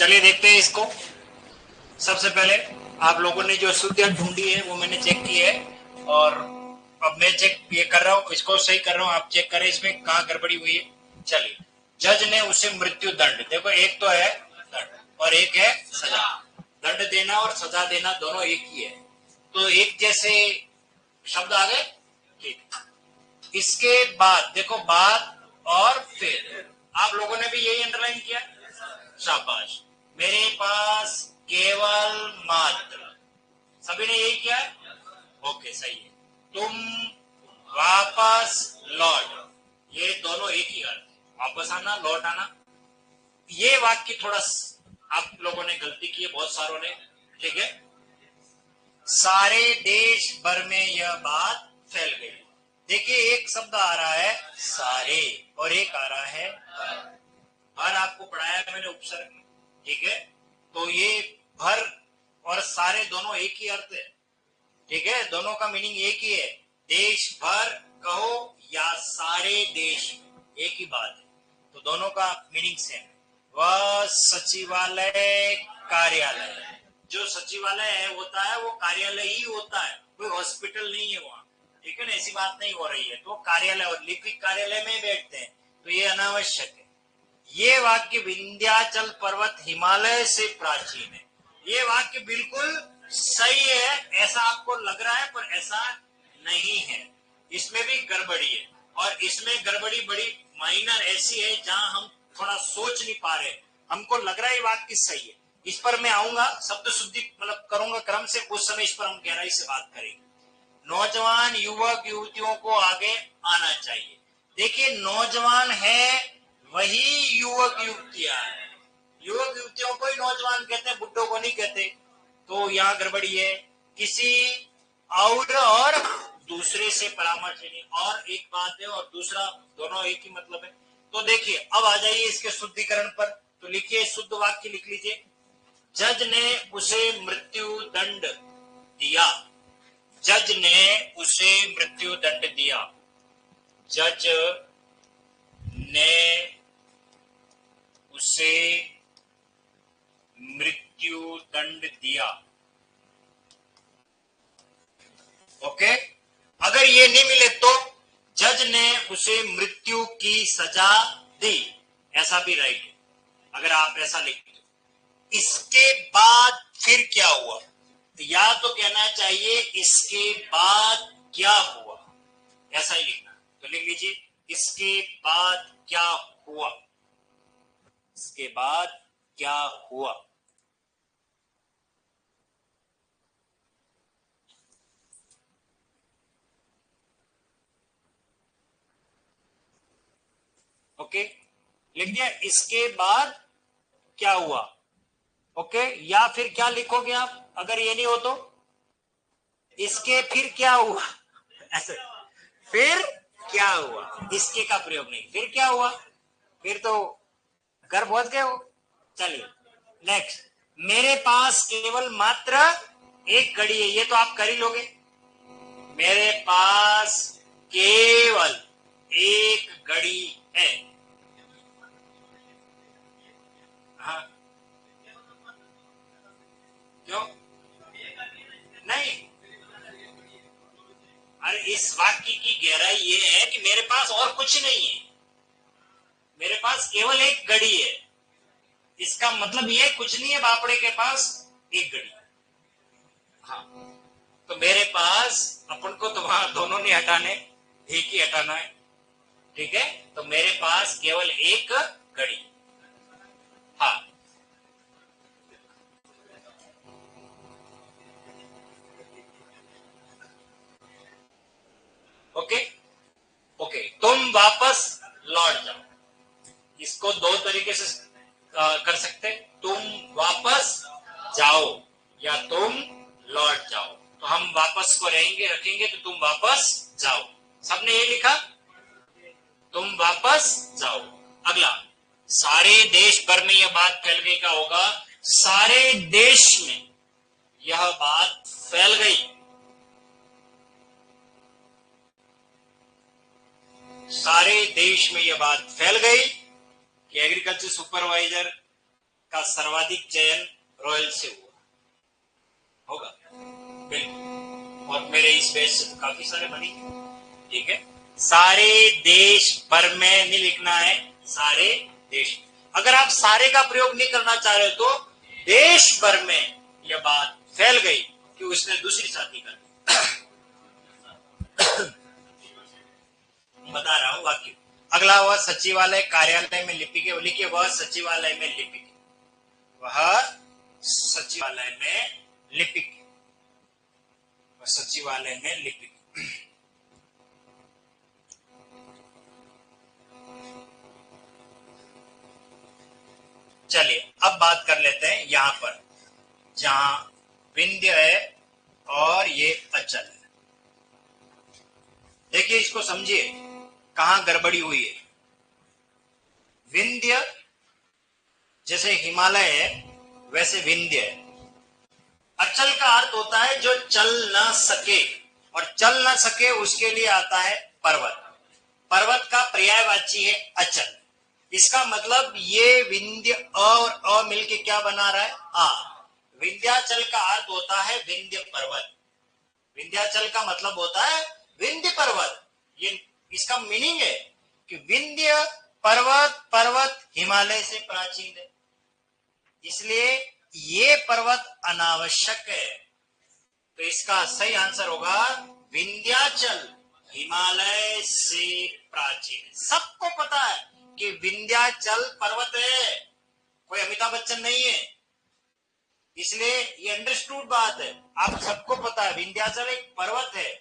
चलिए देखते हैं इसको। सबसे पहले आप लोगों ने जो श्रुतियां ढूंढी है वो मैंने चेक की है, और अब मैं चेक ये कर रहा हूँ, इसको सही कर रहा हूँ, आप चेक करें इसमें कहाँ गड़बड़ी हुई है। चलिए, जज ने उसे मृत्यु दंड, देखो एक तो है दंड और एक है सजा। दंड देना और सजा देना दोनों एक ही है, तो एक जैसे शब्द आ गए। ठीक, इसके बाद देखो बाद और फिर, आप लोगों ने भी यही अंडरलाइन किया, शाबाश। मेरे पास केवल मात्र, सभी ने यही किया है, ओके सही है। तुम वापस लौट, ये दोनों एक ही अर्थ, वापस आना लौट आना। ये वाक्य थोड़ा आप लोगों ने गलती की है, बहुत सारों ने, ठीक है। सारे देश भर में यह बात फैल गई। देखिए एक शब्द आ रहा है सारे और एक आ रहा है भर, आपको पढ़ाया मैंने उपसर्ग में, ठीक है। तो ये भर और सारे दोनों एक ही अर्थ है, ठीक है, दोनों का मीनिंग एक ही है। देश भर कहो या सारे देश, एक ही बात है, तो दोनों का मीनिंग सेम है। वह सचिवालय कार्यालय, जो सचिवालय है होता है वो कार्यालय ही होता है, कोई हॉस्पिटल नहीं है वहां, ठीक है ना, ऐसी बात नहीं हो रही है। तो कार्यालय और लिपिक कार्यालय में बैठते हैं, तो ये अनावश्यक है। ये वाक्य विंध्याचल पर्वत हिमालय से प्राचीन है, ये वाक्य बिल्कुल सही है, ऐसा आपको लग रहा है पर ऐसा नहीं है, इसमें भी गड़बड़ी है। और इसमें गड़बड़ी बड़ी माइनर ऐसी है जहां हम थोड़ा सोच नहीं पा रहे, हमको लग रहा है ये वाक्य सही है। इस पर मैं आऊंगा, शब्द शुद्धि मतलब करूंगा क्रम से, उस समय इस पर हम गहराई से बात करेंगे। नौजवान युवक युवतियों को आगे आना चाहिए। देखिए नौजवान है वही युवक युवतियां है, युवक युवतियों को ही नौजवान कहते हैं, बुड्ढों को नहीं कहते, तो यहाँ गड़बड़ी है। किसी और दूसरे से परामर्श नहीं, और एक बात है और दूसरा, दोनों एक ही मतलब है। तो देखिए अब आ जाइए इसके शुद्धिकरण पर, तो लिखिए शुद्ध वाक्य लिख लीजिए। जज ने उसे मृत्यु दंड दिया, जज ने उसे मृत्यु दंड दिया, जज ने उसे मृत्यु दंड दिया, ओके। अगर ये नहीं मिले तो जज ने उसे मृत्यु की सजा दी, ऐसा भी राइट है अगर आप ऐसा लिखते। इसके बाद फिर क्या हुआ, तो या तो कहना चाहिए इसके बाद क्या हुआ, ऐसा ही लिखना, तो लिख लीजिए इसके बाद क्या हुआ, इसके बाद क्या हुआ। ओके, लिख दिया इसके बाद क्या हुआ, ओके। या फिर क्या लिखोगे आप अगर ये नहीं हो तो, इसके फिर क्या हुआ ऐसे, फिर क्या हुआ, इसके का प्रयोग नहीं, फिर क्या हुआ, फिर तो घर पहुंच गए हो। चलिए नेक्स्ट, मेरे पास केवल मात्र एक घड़ी है, ये तो आप कर ही लोगे, मेरे पास केवल एक घड़ी है। हाँ क्यों नहीं, अरे इस वाक्य की गहराई ये है कि मेरे पास और कुछ नहीं है, मेरे पास केवल एक घड़ी है, इसका मतलब ये कुछ नहीं है बापड़े के पास एक घड़ी। हाँ, तो मेरे पास, अपन को तो वहां दोनों नहीं हटाने, एक ही हटाना है, ठीक है। तो मेरे पास केवल एक घड़ी, हाँ ओके ओके। तुम वापस लौट जाओ, इसको दो तरीके से कर सकते, तुम वापस जाओ या तुम लौट जाओ। तो हम वापस को रहेंगे रखेंगे, तो तुम वापस जाओ, सबने ये लिखा, तुम वापस जाओ। अगला, सारे देश भर में यह बात फैल गई का होगा, सारे देश में यह बात फैल गई, सारे देश में यह बात फैल गई कि एग्रीकल्चर सुपरवाइजर का सर्वाधिक चयन रॉयल से हुआ होगा बिल्कुल, और मेरे इस बैच से तो काफी सारे बनी। ठीक है, सारे देश भर में नहीं लिखना है, सारे देश। अगर आप सारे का प्रयोग नहीं करना चाह रहे तो देश भर में यह बात फैल गई कि उसने दूसरी शादी कर ली। बता रहा हूं वाक्य। अगला, वह सचिवालय कार्यालय में लिपिक है। लिखिए, वह सचिवालय में लिपिक है। वह सचिवालय में लिपिक है। वह सचिवालय में लिपिक। चलिए अब बात कर लेते हैं यहां पर, जहां विंध्य है और ये अचल है। देखिए, इसको समझिए कहां गड़बड़ी हुई है। विंध्य जैसे हिमालय है वैसे विंध्य है। अचल का अर्थ होता है जो चल ना सके, और चल ना सके उसके लिए आता है पर्वत। पर्वत का पर्यायवाची है अचल। इसका मतलब ये विंध्य और अ मिलके क्या बना रहा है, आ। विंध्याचल का अर्थ होता है विंध्य पर्वत। विंध्याचल का मतलब होता है विंध्य पर्वत। ये इसका मीनिंग है कि विंध्य पर्वत, पर्वत हिमालय से प्राचीन है, इसलिए ये पर्वत अनावश्यक है। तो इसका सही आंसर होगा विंध्याचल हिमालय से प्राचीन। सबको पता है कि विंध्याचल पर्वत है, कोई अमिताभ बच्चन नहीं है, इसलिए ये अंडरस्टूड बात है। आप सबको पता है विंध्याचल एक पर्वत है,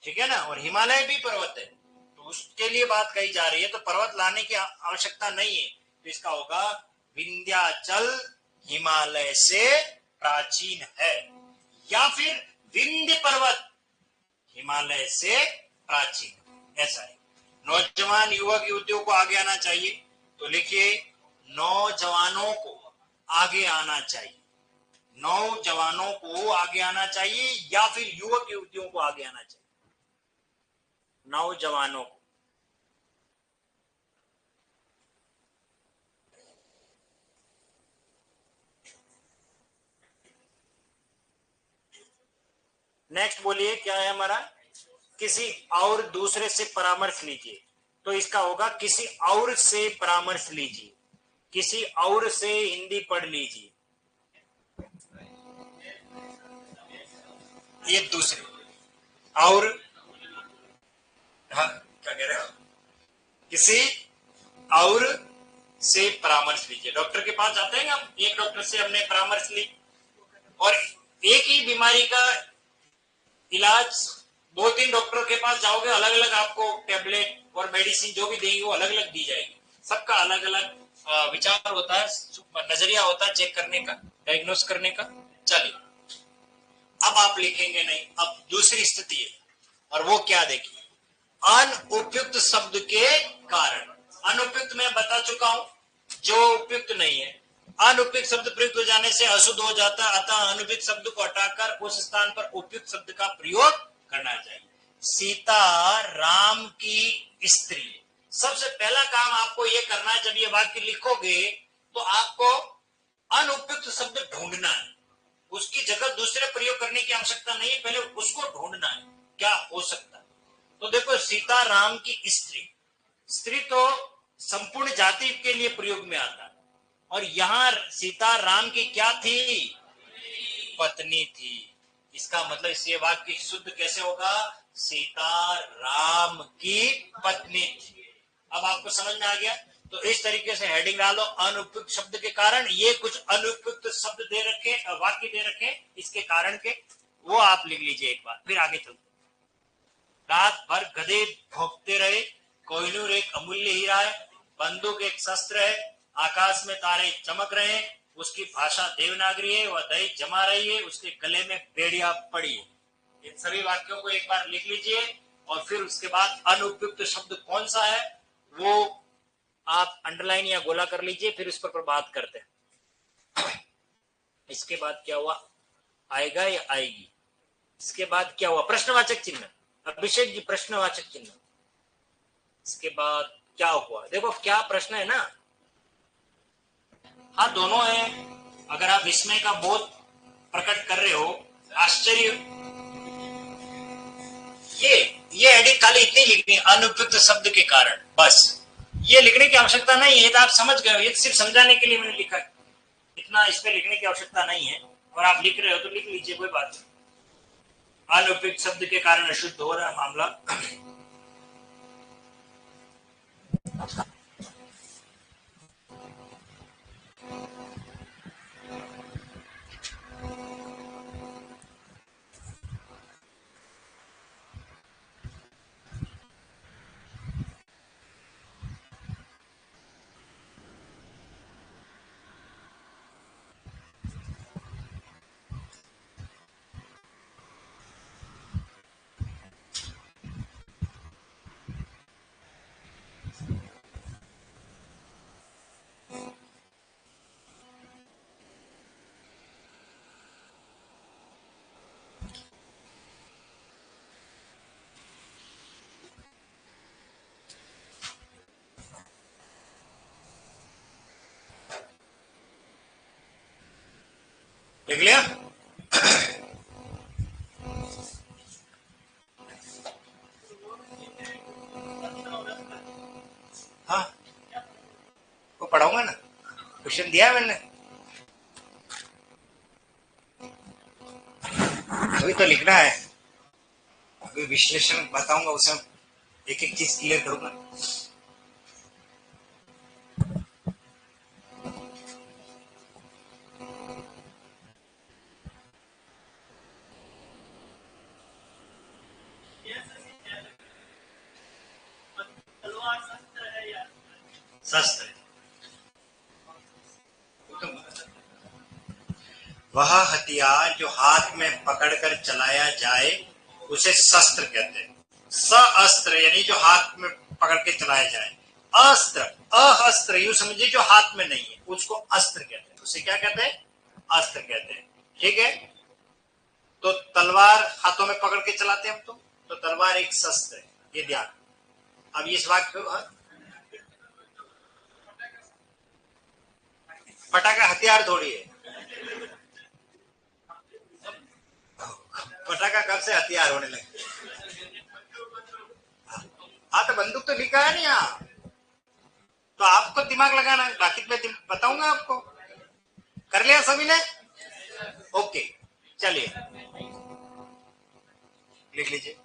ठीक है ना, और हिमालय भी पर्वत है, तो उसके लिए बात कही जा रही है। तो पर्वत लाने की आवश्यकता नहीं है, तो इसका होगा विंध्याचल हिमालय से प्राचीन है, या फिर विंध्य पर्वत हिमालय से प्राचीन, ऐसा है। नौजवान युवक युवतियों को आगे आना चाहिए, तो लिखिए नौजवानों को आगे आना चाहिए। नौजवानों को आगे आना चाहिए या फिर युवक युवतियों को आगे आना चाहिए। नौजवानों को। नेक्स्ट बोलिए क्या है हमारा, किसी और दूसरे से परामर्श लीजिए। तो इसका होगा किसी और से परामर्श लीजिए, किसी और से हिंदी पढ़ लीजिए। ये दूसरे और, हाँ क्या कह रहे हो, किसी और से परामर्श लीजिए। डॉक्टर के पास जाते हैं हम, एक डॉक्टर से हमने परामर्श ली और एक ही बीमारी का इलाज दो तीन डॉक्टर के पास जाओगे, अलग अलग आपको टेबलेट और मेडिसिन जो भी देंगे वो अलग अलग दी जाएगी। सबका अलग अलग विचार होता है, नजरिया होता है चेक करने का, डायग्नोस करने का। चलिए अब आप लिखेंगे नहीं, अब दूसरी स्थिति है, और वो क्या देखिए, अनुपयुक्त शब्द के कारण। अनुपयुक्त मैं बता चुका हूं, जो उपयुक्त नहीं है। अनुपयुक्त शब्द प्रयुक्त हो जाने से अशुद्ध हो जाता है, अतः अनुपयुक्त शब्द को हटाकर उस स्थान पर उपयुक्त शब्द का प्रयोग करना चाहिए। सीता राम की स्त्री। सबसे पहला काम आपको यह करना है, जब ये वाक्य लिखोगे तो आपको अनुपयुक्त शब्द ढूंढना है, उसकी जगह दूसरे प्रयोग करने की आवश्यकता नहीं है, पहले उसको ढूंढना है क्या हो सकता है। तो देखो, सीता राम की स्त्री, स्त्री तो संपूर्ण जाति के लिए प्रयोग में आता है, और यहां सीता राम की क्या थी, पत्नी थी। इसका मतलब इसे वाक्य शुद्ध कैसे होगा, सीता राम की पत्नी थी। अब आपको समझ में आ गया। तो इस तरीके से हेडिंग डालो, अनुपयुक्त शब्द के कारण। ये कुछ अनुपयुक्त शब्द दे रखे, वाक्य दे रखे, इसके कारण के वो आप लिख लीजिए एक बार, फिर आगे चलते। रात भर गधे भोंकते रहे, कोहिनूर एक अमूल्य हीरा है, बंदूक एक शस्त्र है, आकाश में तारे चमक रहे हैं, उसकी भाषा देवनागरी है, वह दही जमा रही है, उसके गले में बेड़िया पड़ी है। इन सभी वाक्यों को एक बार लिख लीजिए, और फिर उसके बाद अनुपयुक्त शब्द कौन सा है वो आप अंडरलाइन या गोला कर लीजिए, फिर उस पर बात करते हैं। इसके बाद क्या हुआ, आएगा या आएगी। इसके बाद क्या हुआ, प्रश्नवाचक चिन्ह। अभिषेक जी प्रश्नवाचक चिन्ह। इसके बाद क्या हुआ, देखो क्या प्रश्न है ना, हाँ दोनों है। अगर आप विस्मय का बोध प्रकट कर रहे हो, आश्चर्य, ये हेडिंग खाली इतनी लिखनी, अनुपयुक्त शब्द के कारण, बस ये लिखने की आवश्यकता नहीं है। तो आप समझ गए हो, ये सिर्फ समझाने के लिए मैंने लिखा है, इतना इस पे लिखने की आवश्यकता नहीं है। और आप लिख रहे हो तो लिख लीजिए, कोई बात नहीं। अनुपयुक्त शब्द के कारण अशुद्ध हो रहा है मामला। लिख लिया? हाँ, वो पढ़ाऊंगा ना, क्वेश्चन दिया है मैंने, अभी तो लिखना है, अभी विश्लेषण बताऊंगा, उसमें एक एक चीज क्लियर करूंगा। शस्त्र, वह हथियार जो हाथ में पकड़कर चलाया जाए उसे शस्त्र कहते हैं। सअस्त्र यानी जो हाथ में पकड़ के चलाया जाए। अस्त्र, अहस्त्र यूं समझिए जो हाथ में नहीं है, उसको अस्त्र कहते हैं। उसे क्या कहते हैं? अस्त्र कहते हैं। ठीक है, तो तलवार हाथों में पकड़ के चलाते हैं हम, तो तलवार एक शस्त्र है, ये ध्यान। अब इस वाक्य, पटाखा हथियार थोड़ी है, पटाखा कब से हथियार होने लगे? हाँ तो बंदूक तो लिखा है नहीं यहाँ, तो आपको दिमाग लगाना है, बाकी मैं बताऊंगा आपको। कर लिया सभी ने? ओके, चलिए लिख लीजिए।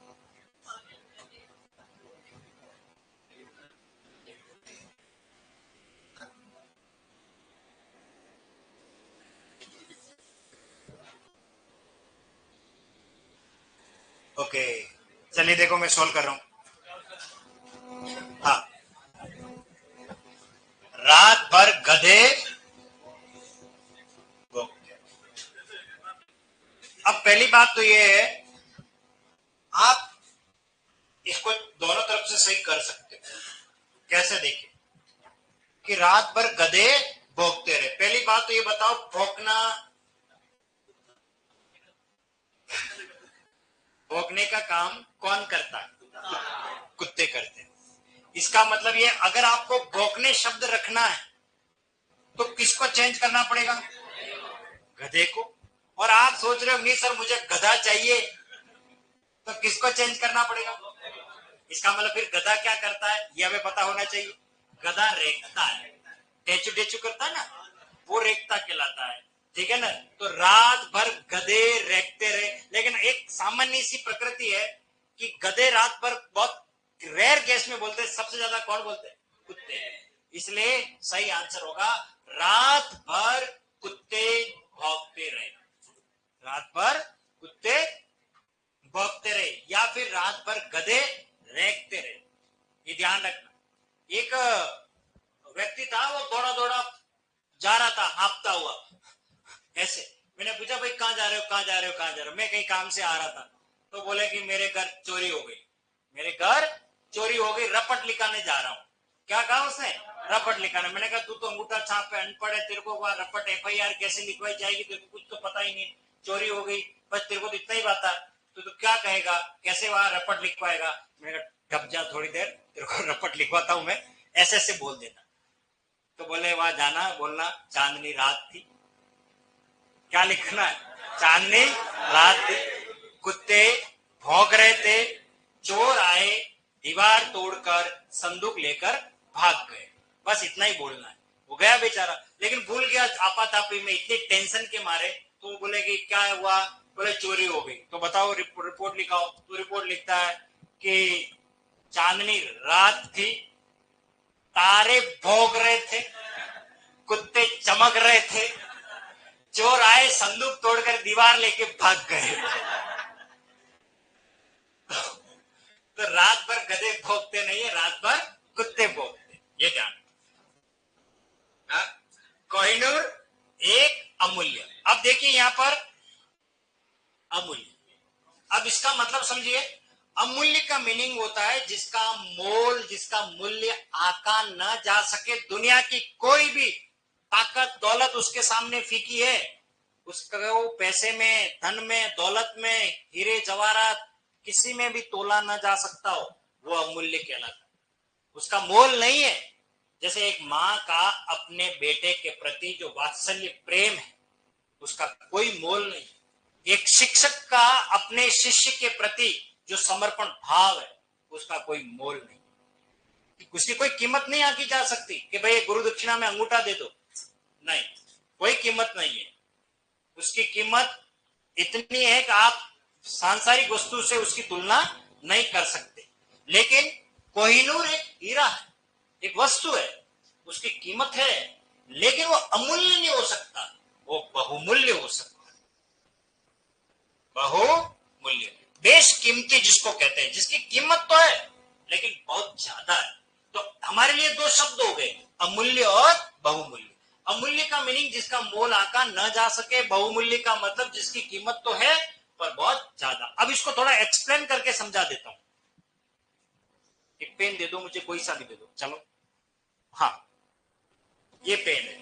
ओके, चलिए देखो मैं सोल्व कर रहा हूं। हाँ, रात भर गधे, अब पहली बात तो ये है, आप इसको दोनों तरफ से सही कर सकते हो। कैसे? देखिए कि रात भर गधे भौंकते रहे। पहली बात तो ये बताओ, भौंकना, भौंकने का काम कौन करता है? कुत्ते करते हैं। इसका मतलब ये, अगर आपको भौंकने शब्द रखना है तो किसको चेंज करना पड़ेगा? गधे को। और आप सोच रहे हो नहीं सर मुझे गधा चाहिए, तो किसको चेंज करना पड़ेगा? इसका मतलब फिर गधा क्या करता है ये हमें पता होना चाहिए। गधा रेखता है, टेचू टेचू करता है ना, वो रेखता कहलाता है। ठीक है ना, तो रात भर गधे रेखते रहे। लेकिन एक सामान्य सी प्रकृति है कि गधे रात भर बहुत रेयर केस में बोलते हैं, सबसे ज्यादा कौन बोलते हैं? कुत्ते। इसलिए सही आंसर होगा रात भर कुत्ते भौंकते रहे। रात भर कुत्ते भौंकते रहे, या फिर रात भर गधे रेंकते रहे। ये ध्यान रखना। एक व्यक्ति था, वो दौड़ा दौड़ा जा रहा था, हाँफता हुआ ऐसे। मैंने पूछा भाई कहाँ जा रहे हो, कहाँ जा रहे हो, कहाँ जा रहे हो? मैं कहीं काम से आ रहा था। तो बोले कि मेरे घर चोरी हो गई, मेरे घर चोरी हो गई, रपट लिखाने जा रहा हूँ। क्या कहा उसने? रपट लिखाने। मैंने कहा तू तो अंगूठा छाप पे अनपढ़ है, तेरे को वहां रपट FIR कैसे लिखवाई जाएगी? तेरे को कुछ तो पता ही नहीं, चोरी हो गई बस, तेरे को तो इतना ही पता है, तो क्या कहेगा, कैसे वहां रपट लिखवाएगा? मैंने कहा ढप जा थोड़ी देर, तेरे को रपट लिखवाता हूं मैं, ऐसे ऐसे बोल देना। तो बोले वहां जाना, बोलना चांदनी रात थी। क्या लिखना है? चांदनी रात थी, कुत्ते भौंक रहे थे, चोर आए, दीवार तोड़कर संदूक लेकर भाग गए। बस इतना ही बोलना है। वो गया बेचारा, लेकिन भूल गया आपातापी में, इतनी टेंशन के मारे। तो वो बोले कि क्या हुआ? बोले चोरी हो गई। तो बताओ, रिपोर्ट लिखाओ। तो रिपोर्ट लिखता है कि चांदनी रात थी, तारे भौंक रहे थे, कुत्ते चमक रहे थे, चोर आए, संदूक तोड़कर दीवार लेके भाग गए। तो रात भर गधे भौंकते नहीं है, रात भर कुत्ते भौंकते। ये ध्यान। कोहिनूर एक अमूल्य। अब देखिए यहां पर अमूल्य। अब इसका मतलब समझिए, अमूल्य का मीनिंग होता है जिसका मोल, जिसका मूल्य आका न जा सके। दुनिया की कोई भी ताकत दौलत उसके सामने फीकी है। उसका वो पैसे में, धन में, दौलत में, हीरे जवाहरात किसी में भी तोला न जा सकता हो, वो अमूल्य कहलाता है। उसका मोल नहीं है। जैसे एक माँ का अपने बेटे के प्रति जो वात्सल्य प्रेम है, उसका कोई मोल नहीं। एक शिक्षक का अपने शिष्य के प्रति जो समर्पण भाव है, उसका कोई मोल नहीं। उसकी कोई कीमत नहीं आकी जा सकती कि भाई गुरु दक्षिणा में अंगूठा दे दो, नहीं, कोई कीमत नहीं है। उसकी कीमत इतनी है कि आप सांसारिक वस्तु से उसकी तुलना नहीं कर सकते। लेकिन कोहिनूर एक हीरा है, एक वस्तु है, उसकी कीमत है, लेकिन वो अमूल्य नहीं हो सकता, वो बहुमूल्य हो सकता है। बहुमूल्य, बेशकीमती जिसको कहते हैं, जिसकी कीमत तो है लेकिन बहुत ज्यादा है। तो हमारे लिए दो शब्द हो गए, अमूल्य और बहुमूल्य। अमूल्य का मीनिंग जिसका मोल आका न जा सके, बहुमूल्य का मतलब जिसकी कीमत तो है पर बहुत ज्यादा। अब इसको थोड़ा एक्सप्लेन करके समझा देता हूं। एक पेन दे दो मुझे, कोई सा भी दे दो, चलो। हाँ, ये पेन है,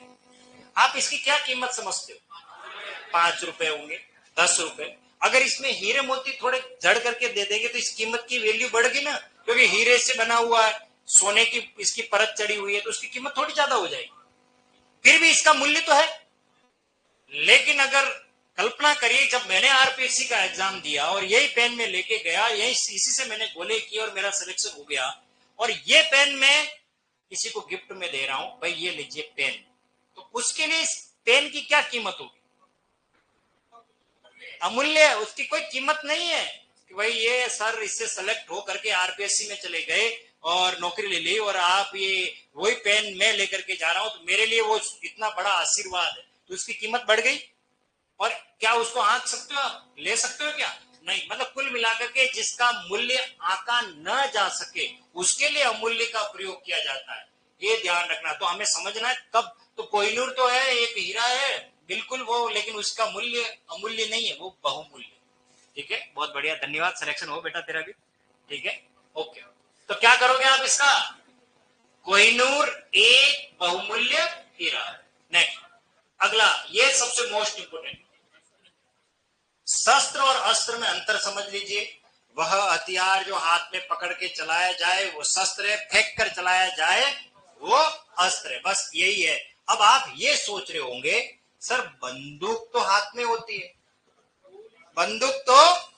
आप इसकी क्या कीमत समझते हो? 5 रुपए होंगे, 10 रुपए। अगर इसमें हीरे मोती थोड़े जड़ करके दे देंगे तो इस कीमत की वैल्यू बढ़ेगी ना, क्योंकि हीरे से बना हुआ है, सोने की इसकी परत चढ़ी हुई है, तो उसकी कीमत थोड़ी ज्यादा हो जाएगी। फिर भी इसका मूल्य तो है। लेकिन अगर कल्पना करिए, जब मैंने आरपीएससी का एग्जाम दिया और यही पेन में लेके गया, यही इसी से मैंने गोले किए और मेरा सिलेक्शन हो गया, और ये पेन मैं किसी को गिफ्ट में दे रहा हूं, भाई ये लीजिए पेन, तो उसके लिए इस पेन की क्या कीमत होगी? अमूल्य, उसकी कोई कीमत नहीं है कि भाई ये सर इससे सेलेक्ट हो करके आरपीएससी में चले गए और नौकरी ले ली, और आप ये वही पेन मैं लेकर के जा रहा हूं, तो मेरे लिए वो इतना बड़ा आशीर्वाद है, तो उसकी कीमत बढ़ गई। और क्या उसको आंक सकते हो आप, ले सकते हो क्या? नहीं। मतलब कुल मिलाकर के जिसका मूल्य आका न जा सके, उसके लिए अमूल्य का प्रयोग किया जाता है, ये ध्यान रखना। तो हमें समझना है कब, तो कोहिनूर तो है, एक हीरा है बिल्कुल वो, लेकिन उसका मूल्य अमूल्य नहीं है, वो बहुमूल्य। ठीक है, बहुत बढ़िया, धन्यवाद। सिलेक्शन हो बेटा तेरा भी, ठीक है, ओके। तो क्या करोगे आप इसका? कोहिनूर एक बहुमूल्य हीरा। नेक्स्ट, अगला, ये सबसे मोस्ट इंपोर्टेंट, शस्त्र और अस्त्र में अंतर समझ लीजिए। वह हथियार जो हाथ में पकड़ के चलाया जाए वो शस्त्र है, फेंक कर चलाया जाए वो अस्त्र है, बस यही है। अब आप ये सोच रहे होंगे, सर बंदूक तो हाथ में होती है, बंदूक तो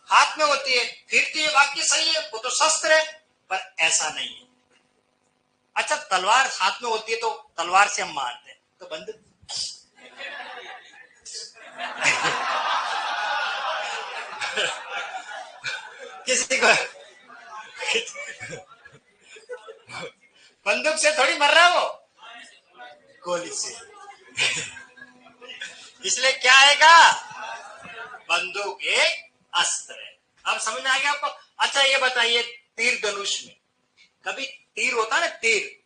हाथ में होती है, फिर तो ये वाक्य सही है, वो तो शस्त्र है। पर ऐसा नहीं है। अच्छा, तलवार हाथ में होती है तो तलवार से हम मारते हैं, तो बंदूक किसी को बंदूक से थोड़ी मर रहा है वो, गोली से। इसलिए क्या आएगा? बंदूक एक अस्त्र है। अब समझ में आ गया आपको? अच्छा ये बताइए, तीर धनुष में कभी तीर होता है ना, तीर,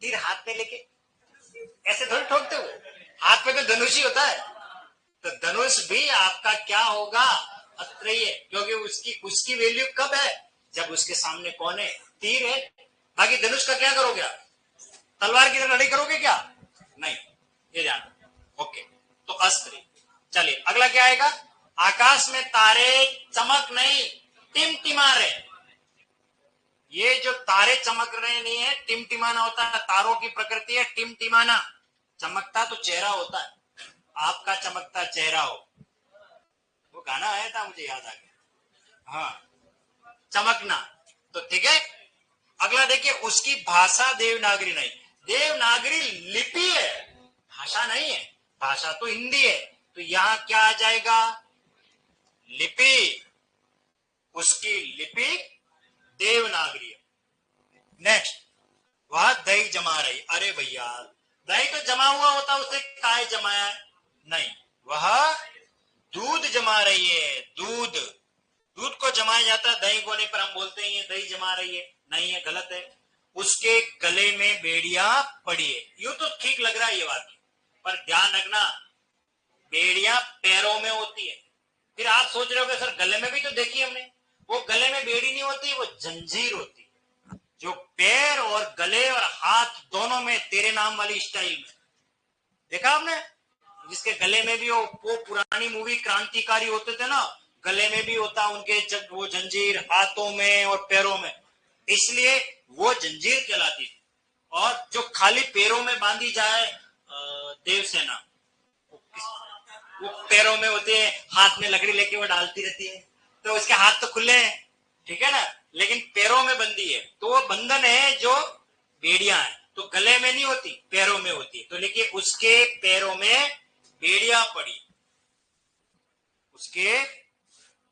तीर हाथ में लेके ऐसे थोड़ी ठोकते हो, हाथ में तो धनुष ही होता है। तो धनुष भी आपका क्या होगा? अस्त्र ही है, क्योंकि उसकी उसकी वैल्यू कब है? जब उसके सामने कौन है? तीर है। बाकी धनुष का क्या करोगे आप? तलवार की तरह लड़ाई करोगे क्या? नहीं, ये ध्यान। ओके, तो अस्त्र। चलिए अगला क्या आएगा? आकाश में तारे चमक नहीं, टिमटिमा रहे। ये जो तारे चमक रहे नहीं है, टिमटिमाना होता है, तारों की प्रकृति है टिमटिमाना। चमकता तो चेहरा होता है, आपका चमकता चेहरा हो, वो गाना आया था मुझे याद आ गया। हाँ, चमकना। तो ठीक है, अगला देखिए, उसकी भाषा देवनागरी नहीं, देवनागरी लिपि है, भाषा नहीं है, भाषा तो हिंदी है, तो यहां क्या आ जाएगा, लिपि, उसकी लिपि देवनागरी है। नेक्स्ट, वह दही जमा रही, अरे भैया दही तो जमा हुआ होता, उसे काहे जमाया है, नहीं, वह दूध जमा रही है, दूध, दूध को जमाया जाता है, दही को नहीं, पर हम बोलते हैं ये दही जमा रही है, नहीं है, गलत है। उसके गले में बेड़िया पड़ी है, यूं तो ठीक लग रहा है ये वाक्य, पर ध्यान रखना बेड़िया पैरों में होती है। फिर आप सोच रहे हो सर गले में भी तो देखी हमने, वो गले में बेड़ी नहीं होती, वो जंजीर होती है, जो पैर और गले और हाथ दोनों में तेरे नाम वाली स्टाइल में देखा आपने, जिसके गले में भी वो पुरानी मूवी क्रांतिकारी होते थे ना, गले में भी होता उनके वो जंजीर, हाथों में और पैरों में, इसलिए वो जंजीर कहलाती थी। और जो खाली पैरों में बांधी जाए देवसेना, वो पैरों में होते हैं, हाथ में लकड़ी लेके वो डालती रहती है, तो उसके हाथ तो खुले हैं, ठीक है ना, लेकिन पैरों में बंदी है, तो वो बंधन है जो बेड़िया है, तो गले में नहीं होती, पैरों में होती है। तो देखिए उसके पैरों में बेड़िया पड़ी, उसके,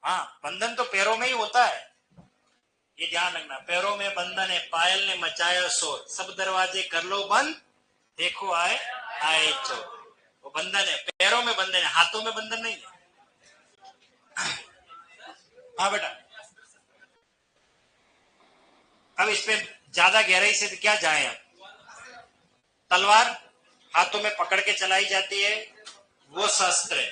हाँ बंधन तो पैरों में ही होता है, ये ध्यान रखना, पैरों में बंधन है, पायल ने मचाया शोर, सब दरवाजे कर लो बंद, देखो आए आए चोर, वो बंधन है, पैरों में बंधन है, हाथों में बंधन नहीं है। हाँ बेटा, अब इस पे ज्यादा गहराई से क्या जाए आप, तलवार हाथों में पकड़ के चलाई जाती है, वो शस्त्र है,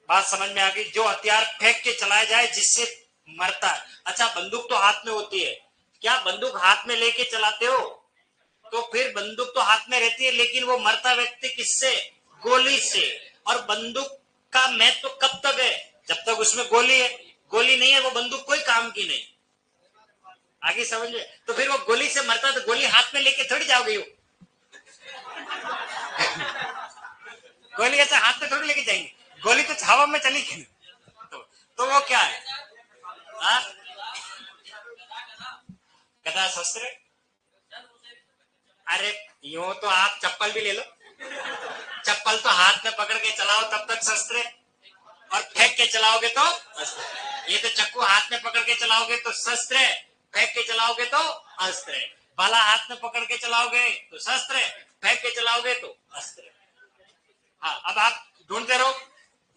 बात समझ में आ गई, जो हथियार फेंक के चलाया जाए जिससे मरता है। अच्छा बंदूक तो हाथ में होती है, क्या बंदूक हाथ में लेके चलाते हो, तो फिर बंदूक तो हाथ में रहती है, लेकिन वो मरता व्यक्ति किससे, गोली से, और बंदूक का महत्व तो कब तक है, जब तक उसमें गोली है, गोली नहीं है वो बंदूक कोई काम की नहीं, आगे समझ में, तो फिर वो गोली से मरता तो गोली हाथ में लेके थोड़ी जाओगे, गोली ऐसे हाथ में थोड़ी लेके जाएंगे, गोली तो हवा में चली गई, तो वो क्या है, गदा शस्त्र, अरे यूं तो आप चप्पल भी ले लो, चप्पल तो हाथ में पकड़ के चलाओ तब तक शस्त्र, और फेंक के चलाओगे तो अस्त्र, ये तो चक्कू हाथ में पकड़ के चलाओगे तो शस्त्र, फेंक के चलाओगे तो अस्त्र, भाला हाथ में पकड़ के चलाओगे तो शस्त्र, फेंक के चलाओगे तो अस्त्र। हाँ अब आप ढूंढते रहो,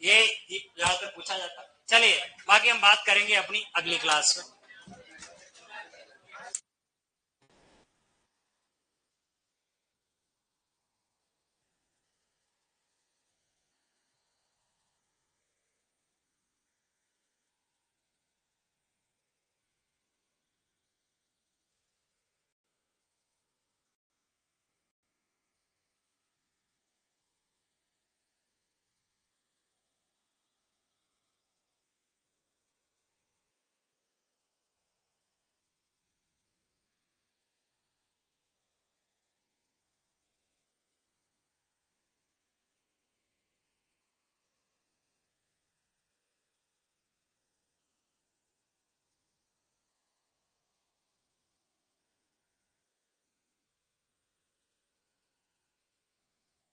ये ज्यादातर पूछा जाता, चलिए बाकी हम बात करेंगे अपनी अगली क्लास में।